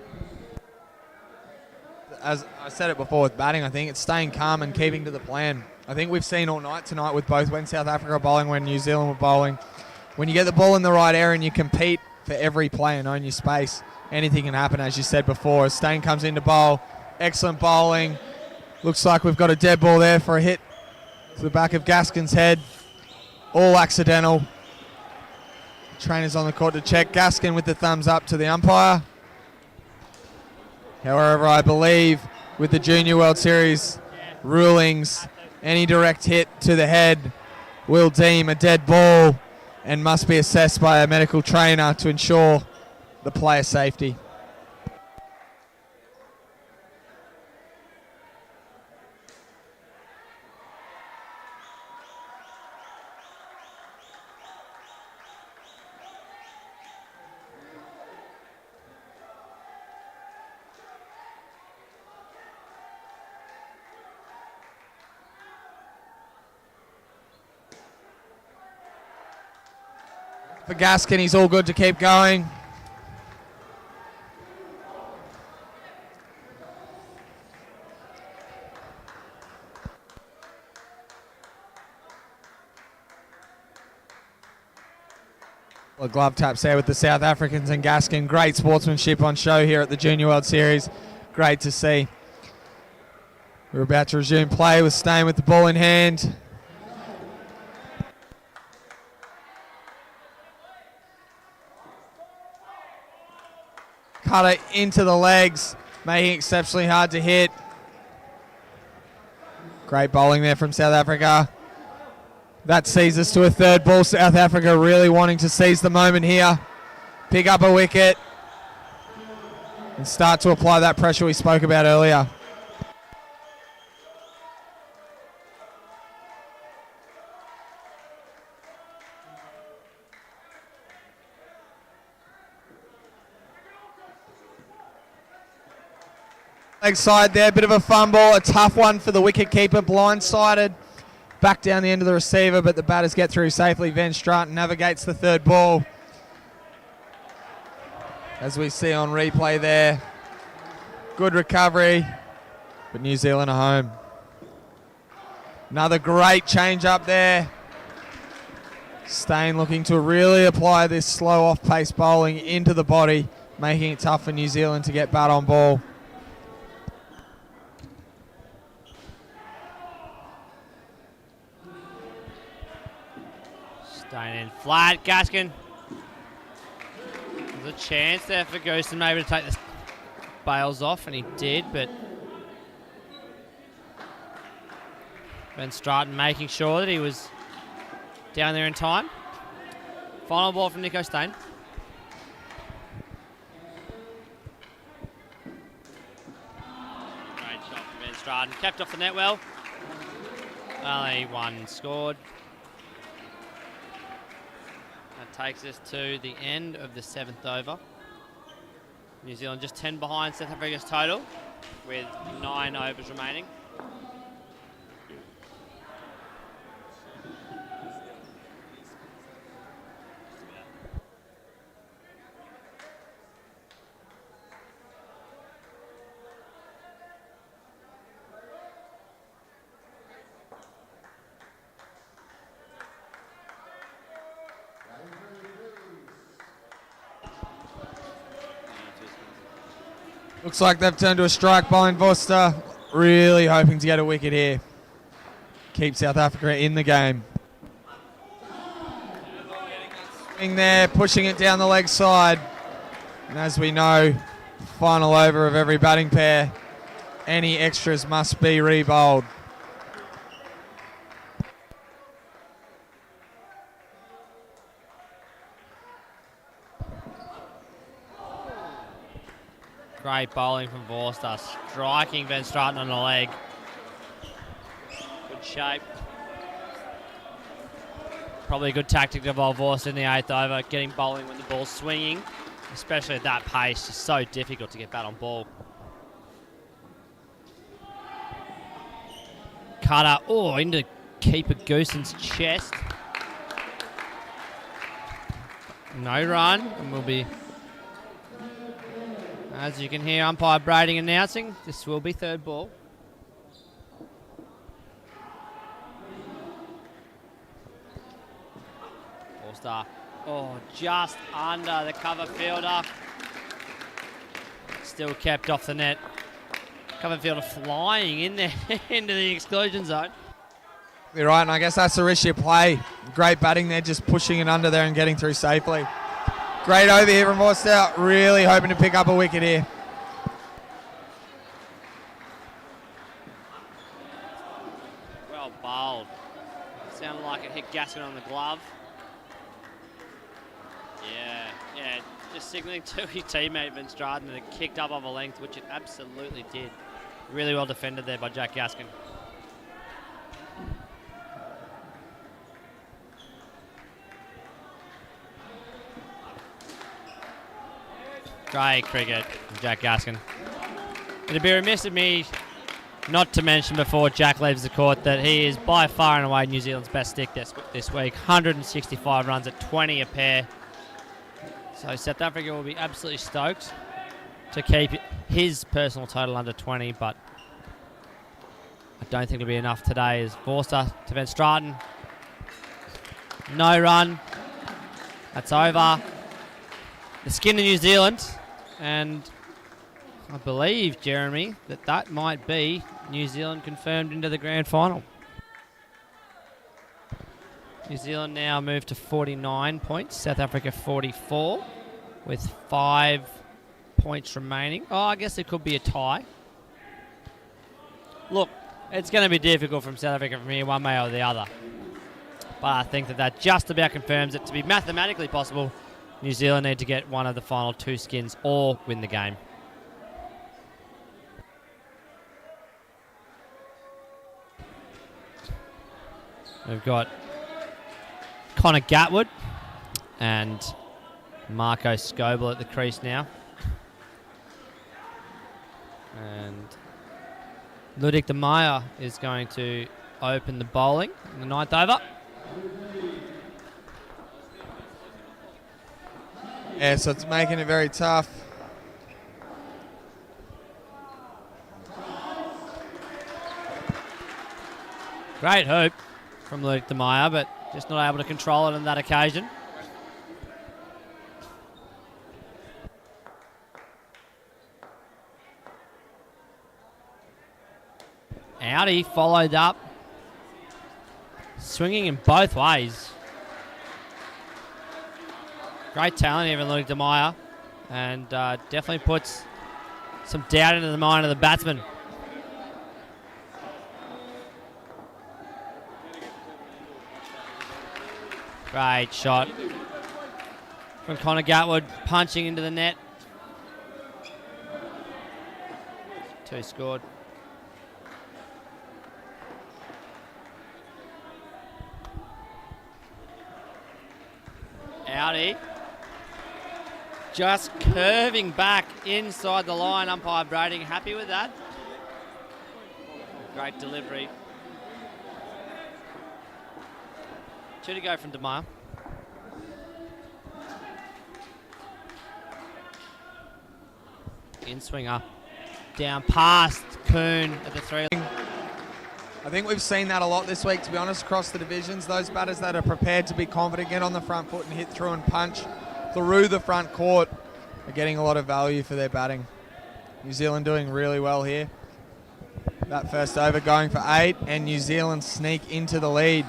As I said it before with batting, I think it's staying calm and keeping to the plan. I think we've seen all night tonight with both when South Africa were bowling, when New Zealand were bowling, when you get the ball in the right area and you compete for every play and own your space, anything can happen, as you said before. As Stain comes in to bowl, excellent bowling. Looks like we've got a dead ball there for a hit to the back of Gaskin's head. All accidental. Trainers on the court to check. Gaskin with the thumbs up to the umpire. However, I believe with the Junior World Series rulings, any direct hit to the head will deem a dead ball and must be assessed by a medical trainer to ensure the player's safety. For Gaskin, he's all good to keep going. Well, glove taps there with the South Africans and Gaskin. Great sportsmanship on show here at the Junior World Series. Great to see. We're about to resume play with Stain with the ball in hand. Cutter into the legs, making it exceptionally hard to hit. Great bowling there from South Africa. That sees us to a third ball. South Africa really wanting to seize the moment here. Pick up a wicket and start to apply that pressure we spoke about earlier. Leg side there, bit of a fumble, a tough one for the wicket keeper, blindsided. back down the end of the receiver, but the batters get through safely. Van Straten navigates the third ball. As we see on replay there. Good recovery, but New Zealand are home. Another great change up there. Stain looking to really apply this slow off-pace bowling into the body, making it tough for New Zealand to get bat on ball. Stain in flat. Gaskin. There's a chance there for Goosen maybe to take the bails off, and he did, but Van Straten making sure that he was down there in time. Final ball from Nico Stain. Great shot from Van Straten. Kept off the net well. Only one scored. That takes us to the end of the 7th over. New Zealand just 10 behind South Africa's total with 9 overs remaining. Looks like they've turned to a strike behind Vorster. Really hoping to get a wicket here. Keep South Africa in the game. Swing there, pushing it down the leg side. And as we know, final over of every batting pair. Any extras must be re-bowled. Great bowling from Vorster, striking Van Straten on the leg. Good shape. Probably a good tactic to bowl Vorster in the 8th over, getting bowling when the ball's swinging, especially at that pace. It's so difficult to get bat on ball. Cutter, into keeper Goosen's chest. No run, and we'll be... As you can hear, umpire Brading announcing, this will be 3rd ball. All-star. Just under the cover fielder. Still kept off the net. Cover fielder flying in there into the exclusion zone. You're right, and I guess that's the risk you play. Great batting there, just pushing it under there and getting through safely. Great over here from Vorster, really hoping to pick up a wicket here. Well bowled. Sounded like it hit Gaskin on the glove. Yeah, just signalling to his teammate Van Straten that it kicked up over length, which it absolutely did. Really well defended there by Jack Gaskin. Great cricket from Jack Gaskin. It'd be remiss of me not to mention before Jack leaves the court that he is by far and away New Zealand's best stick this week. 165 runs at 20 a pair. So South Africa will be absolutely stoked to keep his personal total under 20, but I don't think it'll be enough today. As Vorster to Van Straten. No run. That's over. The skin of New Zealand. And I believe, Jeremy, that might be New Zealand confirmed into the grand final. New Zealand now move to 49 points. South Africa 44 with 5 points remaining. I guess it could be a tie. Look, it's going to be difficult from South Africa from here, one way or the other. But I think that just about confirms it to be mathematically possible. New Zealand need to get one of the final 2 skins or win the game. We've got Connor Gatwood and Marco Scoble at the crease now. And Ludik de Meyer is going to open the bowling in the 9th over. Yeah, so it's making it very tough. Great hoop from Luke DeMeyer, but just not able to control it on that occasion. Audi followed up, swinging in both ways. Great talent here from Luke DeMeyer, and definitely puts some doubt into the mind of the batsman. Great shot from Connor Gatwood, punching into the net. 2 scored. Audi just curving back inside the line. Umpire Brading happy with that. Great delivery. 2 to go from DeMeyer. In swinger. Down past Kuhn at the 3. I think we've seen that a lot this week, to be honest, across the divisions. Those batters that are prepared to be confident, get on the front foot and hit through and punch through the front court are getting a lot of value for their batting. New Zealand doing really well here. That first over going for 8, and New Zealand sneak into the lead.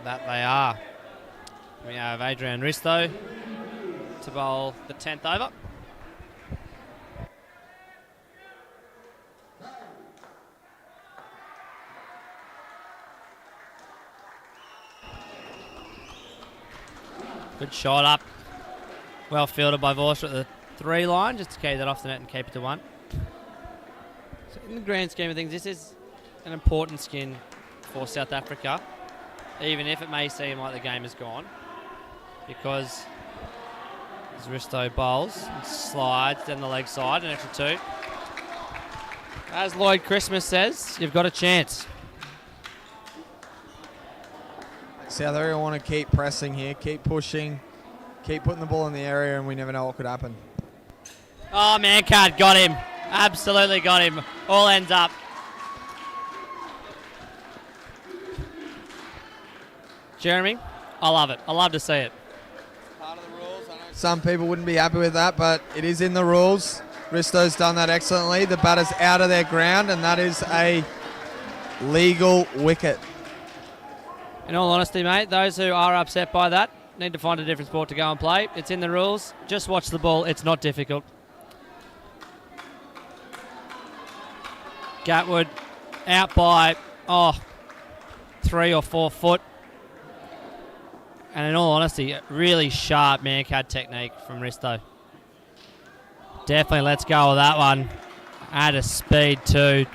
That they are. We have Adrian Risto to bowl the 10th over. Good shot up. Well fielded by Vorster at the 3 line, just to carry that off the net and keep it to 1. So in the grand scheme of things, this is an important skin for South Africa, even if it may seem like the game is gone, because as Risto bowls and slides down the leg side, an extra 2. As Lloyd Christmas says, you've got a chance. South Africa want to keep pressing here, keep pushing, keep putting the ball in the area, and we never know what could happen. Oh, Mankard got him. Absolutely got him. All ends up. Jeremy, I love it. I love to see it. Part of the rules. I know some people wouldn't be happy with that, but it is in the rules. Risto's done that excellently. The batter's out of their ground, and that is a legal wicket. In all honesty, mate, those who are upset by that need to find a different sport to go and play. It's in the rules. Just watch the ball. It's not difficult. Gatwood out by, 3 or 4 foot. And in all honesty, really sharp man-card technique from Risto. Definitely let's go with that one. At a speed too.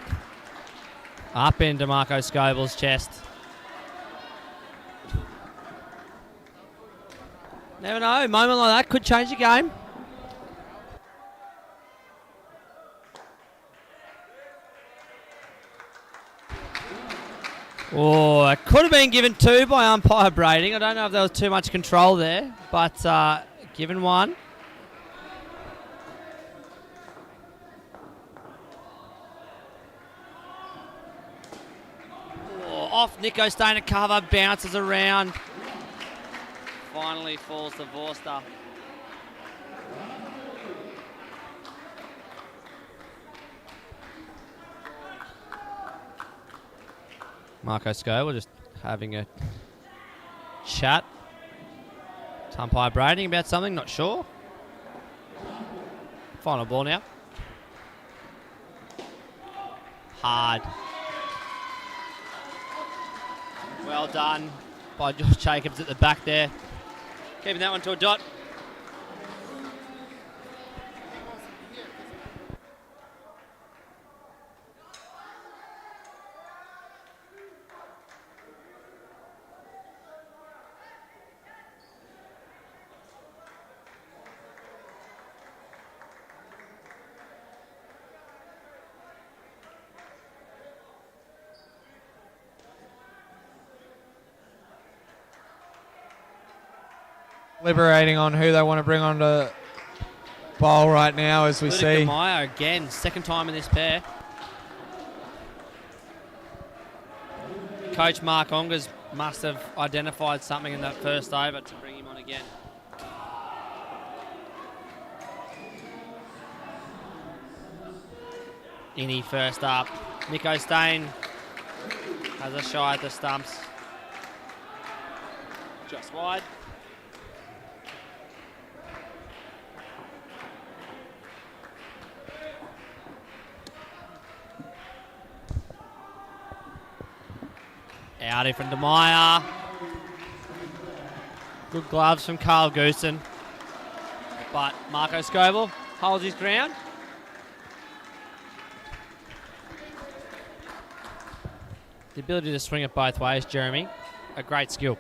Up into Marco Scoble's chest. Never know, a moment like that could change the game. Oh, it could have been given 2 by umpire Brading. I don't know if there was too much control there, but given 1. Oh, off Nico Staying at cover, bounces around. Finally falls to Vorster. Marco Scoble just having a chat. Umpire Brading about something, not sure. Final ball now. Hard. Well done by Josh Jacobs at the back there. Keeping that one to a dot. liberating on who they want to bring on to bowl right now, as we see. Meyer again, second time in this pair. Coach Mark Ongers must have identified something in that first over to bring him on again. Innie first up. Nico Stain has a shy at the stumps. Just wide. Outie from DeMeyer. Good gloves from Carl Goosen. But Marco Scoble holds his ground. The ability to swing it both ways, Jeremy, a great skill.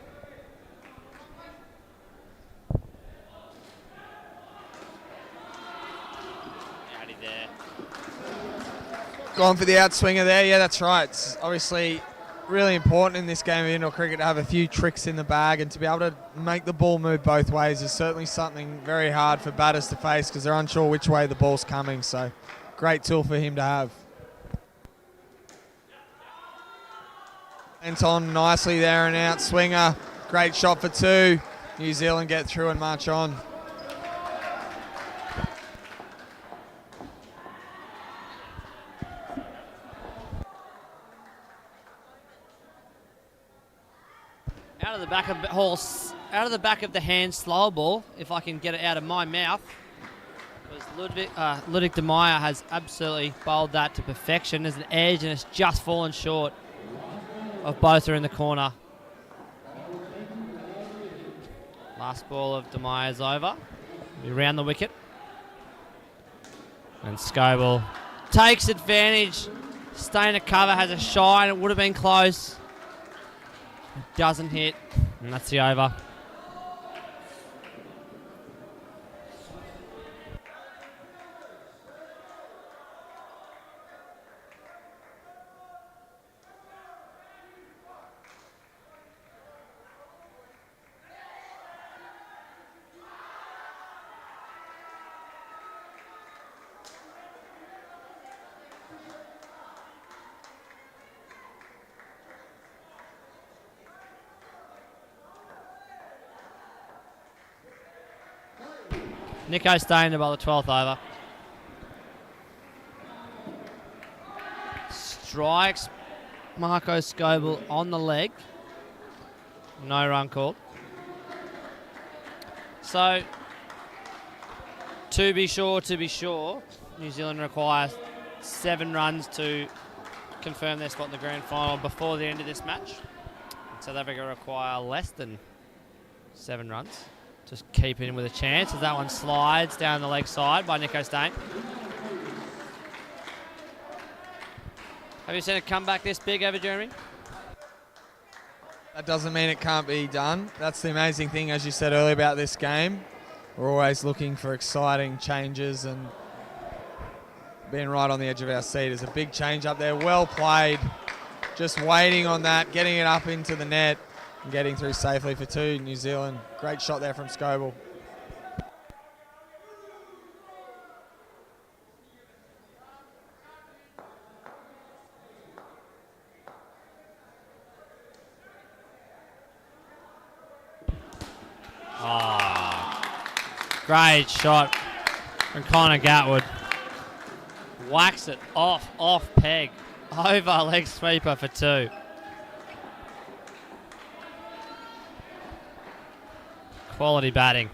Outie there. Gone for the outswinger there. Yeah, that's right. It's obviously really important in this game of indoor cricket to have a few tricks in the bag, and to be able to make the ball move both ways is certainly something very hard for batters to face because they're unsure which way the ball's coming. So great tool for him to have. Went on nicely there, and out swinger. Great shot for two. New Zealand get through and march on. Out of the back of the horse, out of the back of the hand, slow ball. If I can get it out of my mouth, because Ludwig de Meyer has absolutely bowled that to perfection. There's an edge, and it's just fallen short of both are in the corner. Last ball of de Meyer's over. Be round the wicket, and Scoble takes advantage. Staying at cover, has a shy, and it would have been close. Doesn't hit, and that's the over. Nico Stain about the 12th over. Strikes Marco Scoble on the leg. No run called. So, to be sure, New Zealand requires 7 runs to confirm their spot in the grand final before the end of this match. South Africa require less than 7 runs. Just keep in with a chance as that one slides down the leg side by Nico Stain. Have you seen a comeback this big ever, Jeremy? That doesn't mean it can't be done. That's the amazing thing, as you said earlier, about this game. We're always looking for exciting changes, and being right on the edge of our seat is a big change up there. Well played. Just waiting on that, getting it up into the net, and getting through safely for 2, New Zealand. Great shot there from Scoble. Great shot from Connor Gatwood. Whacks it off peg. Over leg sweeper for 2. Quality batting.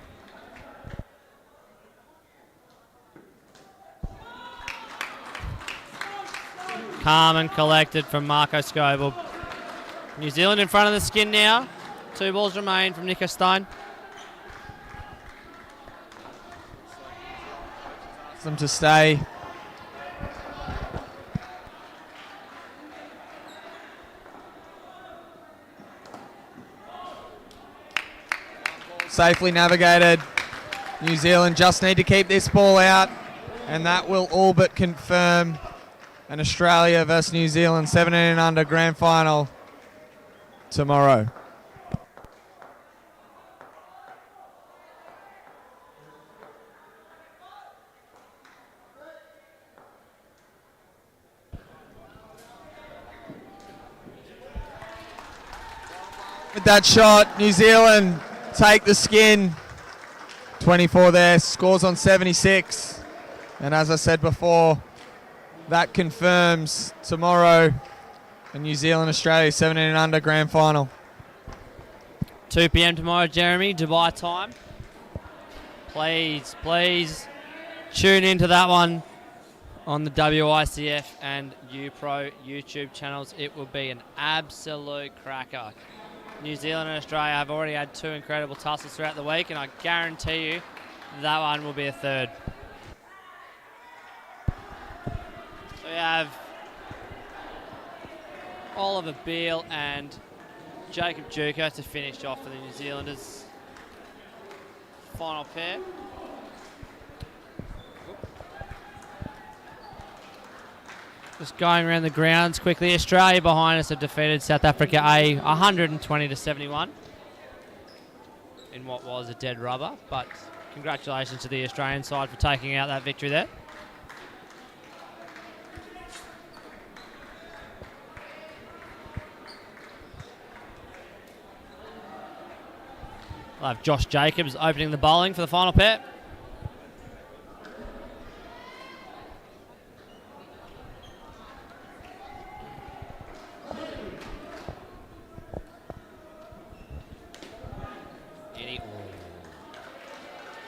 Calm and collected from Marco Scoble. New Zealand in front of the skin now. 2 balls remain from Nico Stein. Them to stay. Safely navigated. New Zealand just need to keep this ball out, and that will all but confirm an Australia versus New Zealand 17 and under grand final tomorrow. With that shot, New Zealand take the skin. 24 there, scores on 76. And as I said before, that confirms tomorrow a New Zealand-Australia 17 and under grand final. 2 p.m. tomorrow, Jeremy, Dubai time. Please tune into that one on the WICF and UPro YouTube channels. It will be an absolute cracker. New Zealand and Australia have already had 2 incredible tussles throughout the week, and I guarantee you that one will be a third. So we have Oliver Beale and Jacob Juka to finish off for the New Zealanders. Final pair. Just going around the grounds quickly. Australia behind us have defeated South Africa A 120-71 in what was a dead rubber, but congratulations to the Australian side for taking out that victory there. We'll have Josh Jacobs opening the bowling for the final pair.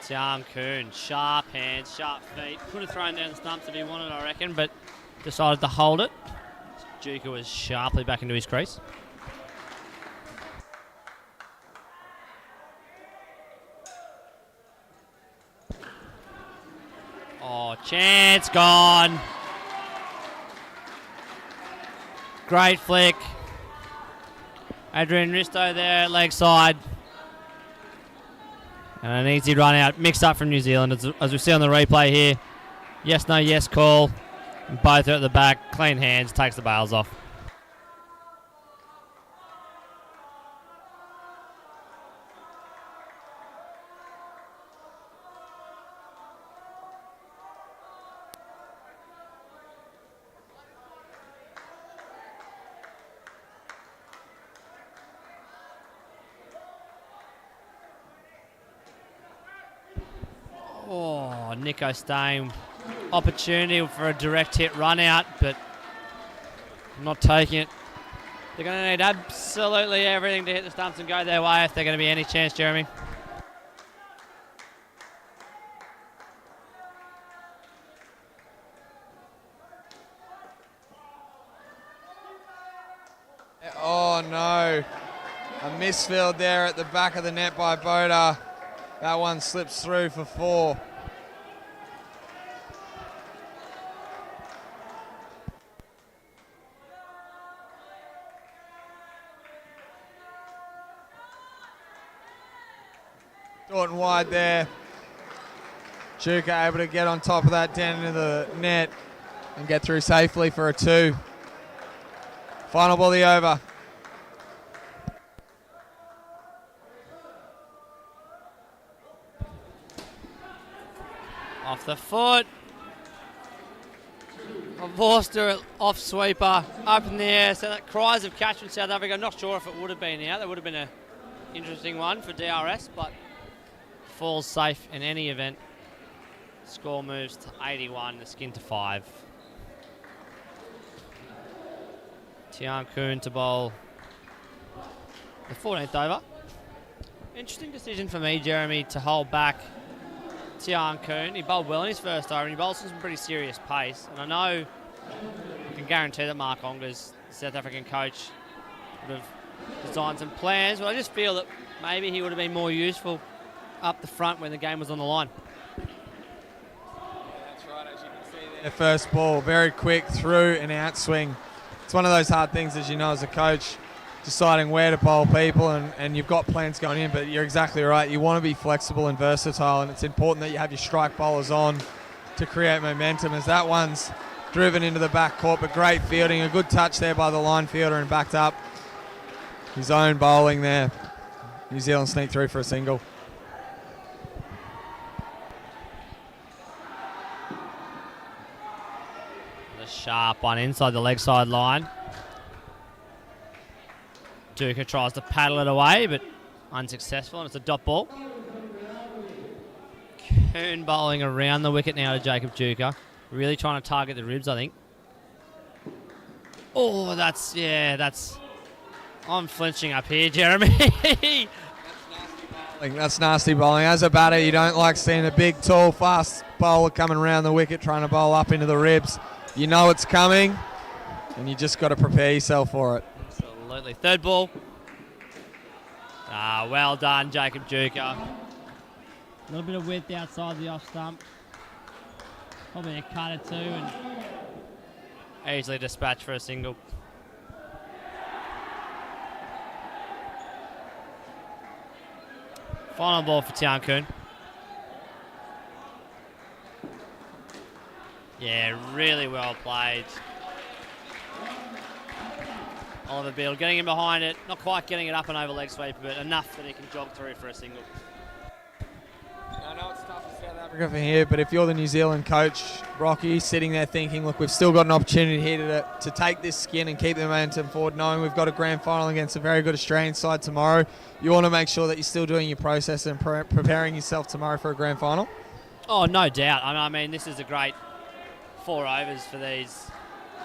Tian Kuhn, sharp hands, sharp feet. Could have thrown down the stumps if he wanted, I reckon, but decided to hold it. Juka was sharply back into his crease. Oh, chance gone. Great flick. Adrian Risto there, leg side. And an easy run out, mixed up from New Zealand, as we see on the replay here. Yes, no, yes call. Both are at the back, clean hands, takes the bails off. Oh, Nico Stain. Opportunity for a direct hit run out, but not taking it. They're going to need absolutely everything to hit the stumps and go their way if they're going to be any chance, Jeremy. Oh no, a misfield there at the back of the net by Boda. That one slips through for 4. Thornton wide there. Juka able to get on top of that down into the net and get through safely for a 2. Final ball the over. Off the foot. Vorster off sweeper, up in the air. So that cries of catch from South Africa. Not sure if it would have been out. That would have been an interesting one for DRS, but falls safe in any event. Score moves to 81, the skin to 5. Tian Kuhn to bowl the 14th over. Interesting decision for me, Jeremy, to hold back Tian Kuhn. He bowled well in his first over and he bowled some pretty serious pace. And I know, I can guarantee that Mark Onger's South African coach would have designed some plans, but I just feel that maybe he would have been more useful up the front when the game was on the line. Yeah, that's right, as you can see there. First ball, very quick through and out swing. It's one of those hard things, as you know, as a coach, deciding where to bowl people, and you've got plans going in, but you're exactly right. You want to be flexible and versatile, and it's important that you have your strike bowlers on to create momentum, as that one's driven into the back court, but great fielding, a good touch there by the line fielder and backed up his own bowling there. New Zealand sneak through for a single. The sharp one inside the leg side line. Duca tries to paddle it away, but unsuccessful, and it's a dot ball. Coon bowling around the wicket now to Jacob Duca. Really trying to target the ribs, I think. Oh, that's... I'm flinching up here, Jeremy. I think that's nasty bowling. As a batter, you don't like seeing a big, tall, fast bowler coming around the wicket trying to bowl up into the ribs. You know it's coming, and you just got to prepare yourself for it. Absolutely. Third ball. Well done, Jacob Duca. A little bit of width outside the off stump. Probably a cut or two, and easily dispatched for a single. Final ball for Tian Kuhn. Yeah, really well played. Oliver Beale getting in behind it, not quite getting it up and over leg sweep, but enough that he can jog through for a single. I know it's tough for South Africa from here, but if you're the New Zealand coach, Rocky, sitting there thinking, look, we've still got an opportunity here to take this skin and keep the momentum forward, knowing we've got a grand final against a very good Australian side tomorrow, you want to make sure that you're still doing your process and preparing yourself tomorrow for a grand final? Oh, no doubt. I mean, this is a great 4 overs for these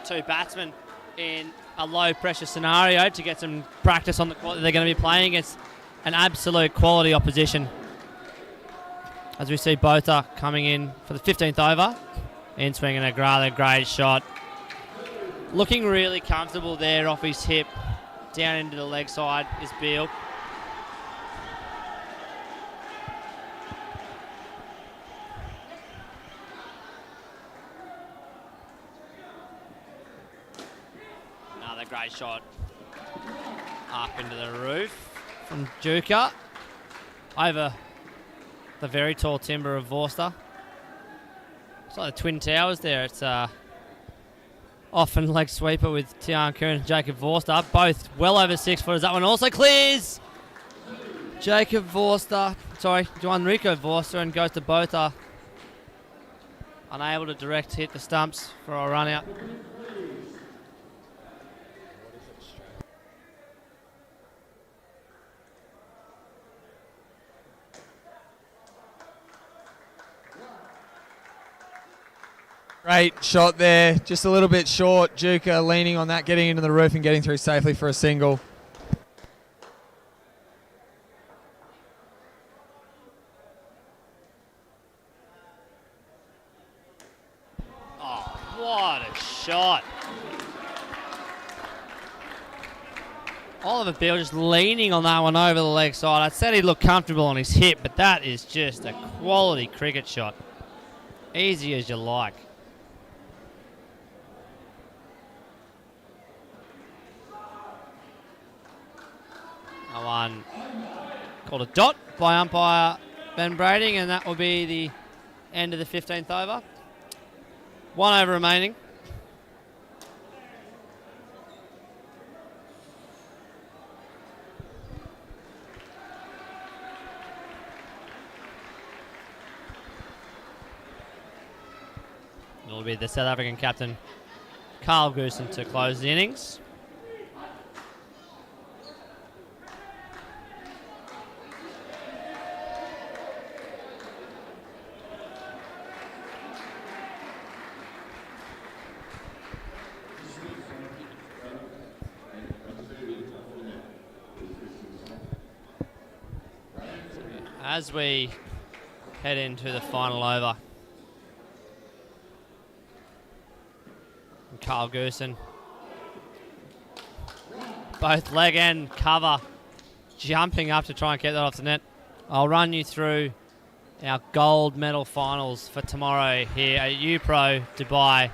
two batsmen in a low-pressure scenario to get some practice on the court that they're going to be playing against an absolute quality opposition. As we see Botha coming in for the 15th over, in swinging a rather great shot. Looking really comfortable there off his hip, down into the leg side is Beale. Another great shot up into the roof from Duca over the very tall timber of Vorster. It's like the Twin Towers there. It's often leg sweeper with Tian Kuhn and Jacob Vorster. Both well over 6 footers. That one also clears. Jacob Vorster, Enrico Vorster, and goes to Botha. Unable to direct hit the stumps for a run out. Great shot there, just a little bit short. Duca leaning on that, getting into the roof and getting through safely for a single. Oh, what a shot. Oliver Beale just leaning on that one over the leg side. I said he looked comfortable on his hip, but that is just a quality cricket shot. Easy as you like. That one called a dot by umpire Ben Brading, and that will be the end of the 15th over. 1 over remaining. It will be the South African captain, Carl Goosen, to close the innings. As we head into the final over, Carl Goosen, both leg and cover, jumping up to try and get that off the net. I'll run you through our gold medal finals for tomorrow here at UPro Dubai,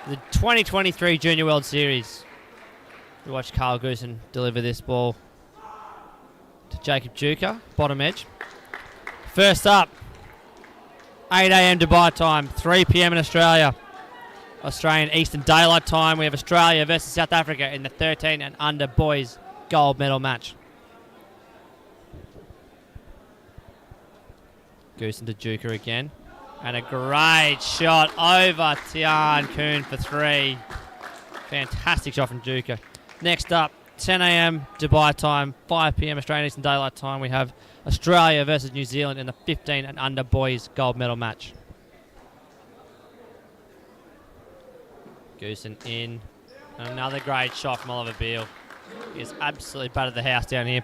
the 2023 Junior World Series. We watch Carl Goosen deliver this ball to Jacob Duca, bottom edge. First up, 8 a.m. Dubai time, 3 p.m. in Australia. Australian Eastern Daylight Time. We have Australia versus South Africa in the 13 and under boys gold medal match. Goosen to Duca again. And a great shot over Tian Kuhn for 3. Fantastic shot from Duca. Next up, 10 a.m. Dubai time, 5 p.m. Australian Eastern Daylight Time, we have Australia versus New Zealand in the 15 and under boys gold medal match. Goosen in. Another great shot from Oliver Beale. He's absolutely battered the house down here.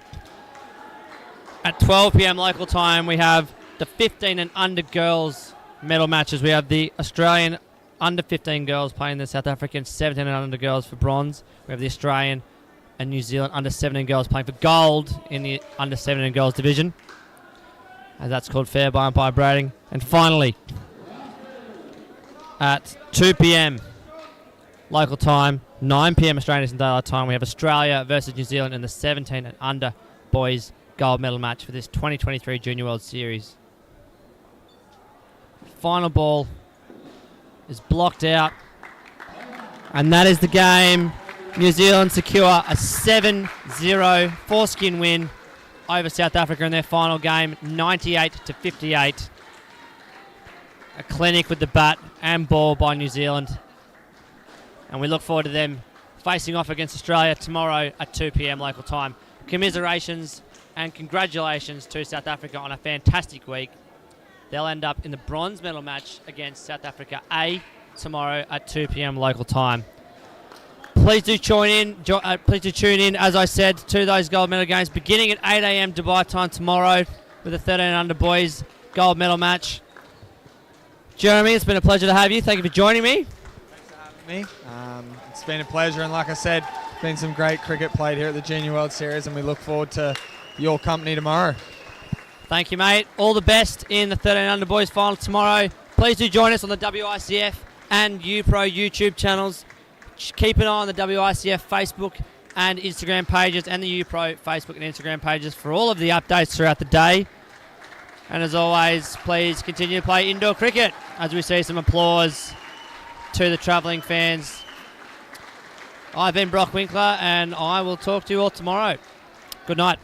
At 12 p.m. local time, we have the 15 and under girls medal matches. We have the Australian under 15 girls playing the South African 17 and under girls for bronze. We have the Australian and New Zealand under 17 girls playing for gold in the under 17 girls division. And that's called fair by umpire Brading. And finally, at 2 p.m. local time, 9 p.m. Australian Eastern Daylight Time, we have Australia versus New Zealand in the 17 and under boys gold medal match for this 2023 Junior World Series. Final ball is blocked out, and that is the game. New Zealand secure a 7-0 foreskin win over South Africa in their final game, 98-58. A clinic with the bat and ball by New Zealand. And we look forward to them facing off against Australia tomorrow at 2 p.m. local time. Commiserations and congratulations to South Africa on a fantastic week. They'll end up in the bronze medal match against South Africa A tomorrow at 2 p.m. local time. Please do tune in, as I said, to those gold medal games beginning at 8 a.m. Dubai time tomorrow with the 13 under boys gold medal match. Jeremy, it's been a pleasure to have you. Thank you for joining me. Thanks for having me. It's been a pleasure, and like I said, been some great cricket played here at the Junior World Series, and we look forward to your company tomorrow. Thank you, mate. All the best in the 13 under boys final tomorrow. Please do join us on the WICF and UPro YouTube channels. Keep an eye on the WICF Facebook and Instagram pages and the UPro Facebook and Instagram pages for all of the updates throughout the day. And as always, please continue to play indoor cricket as we see some applause to the travelling fans. I've been Brock Winkler, and I will talk to you all tomorrow. Good night.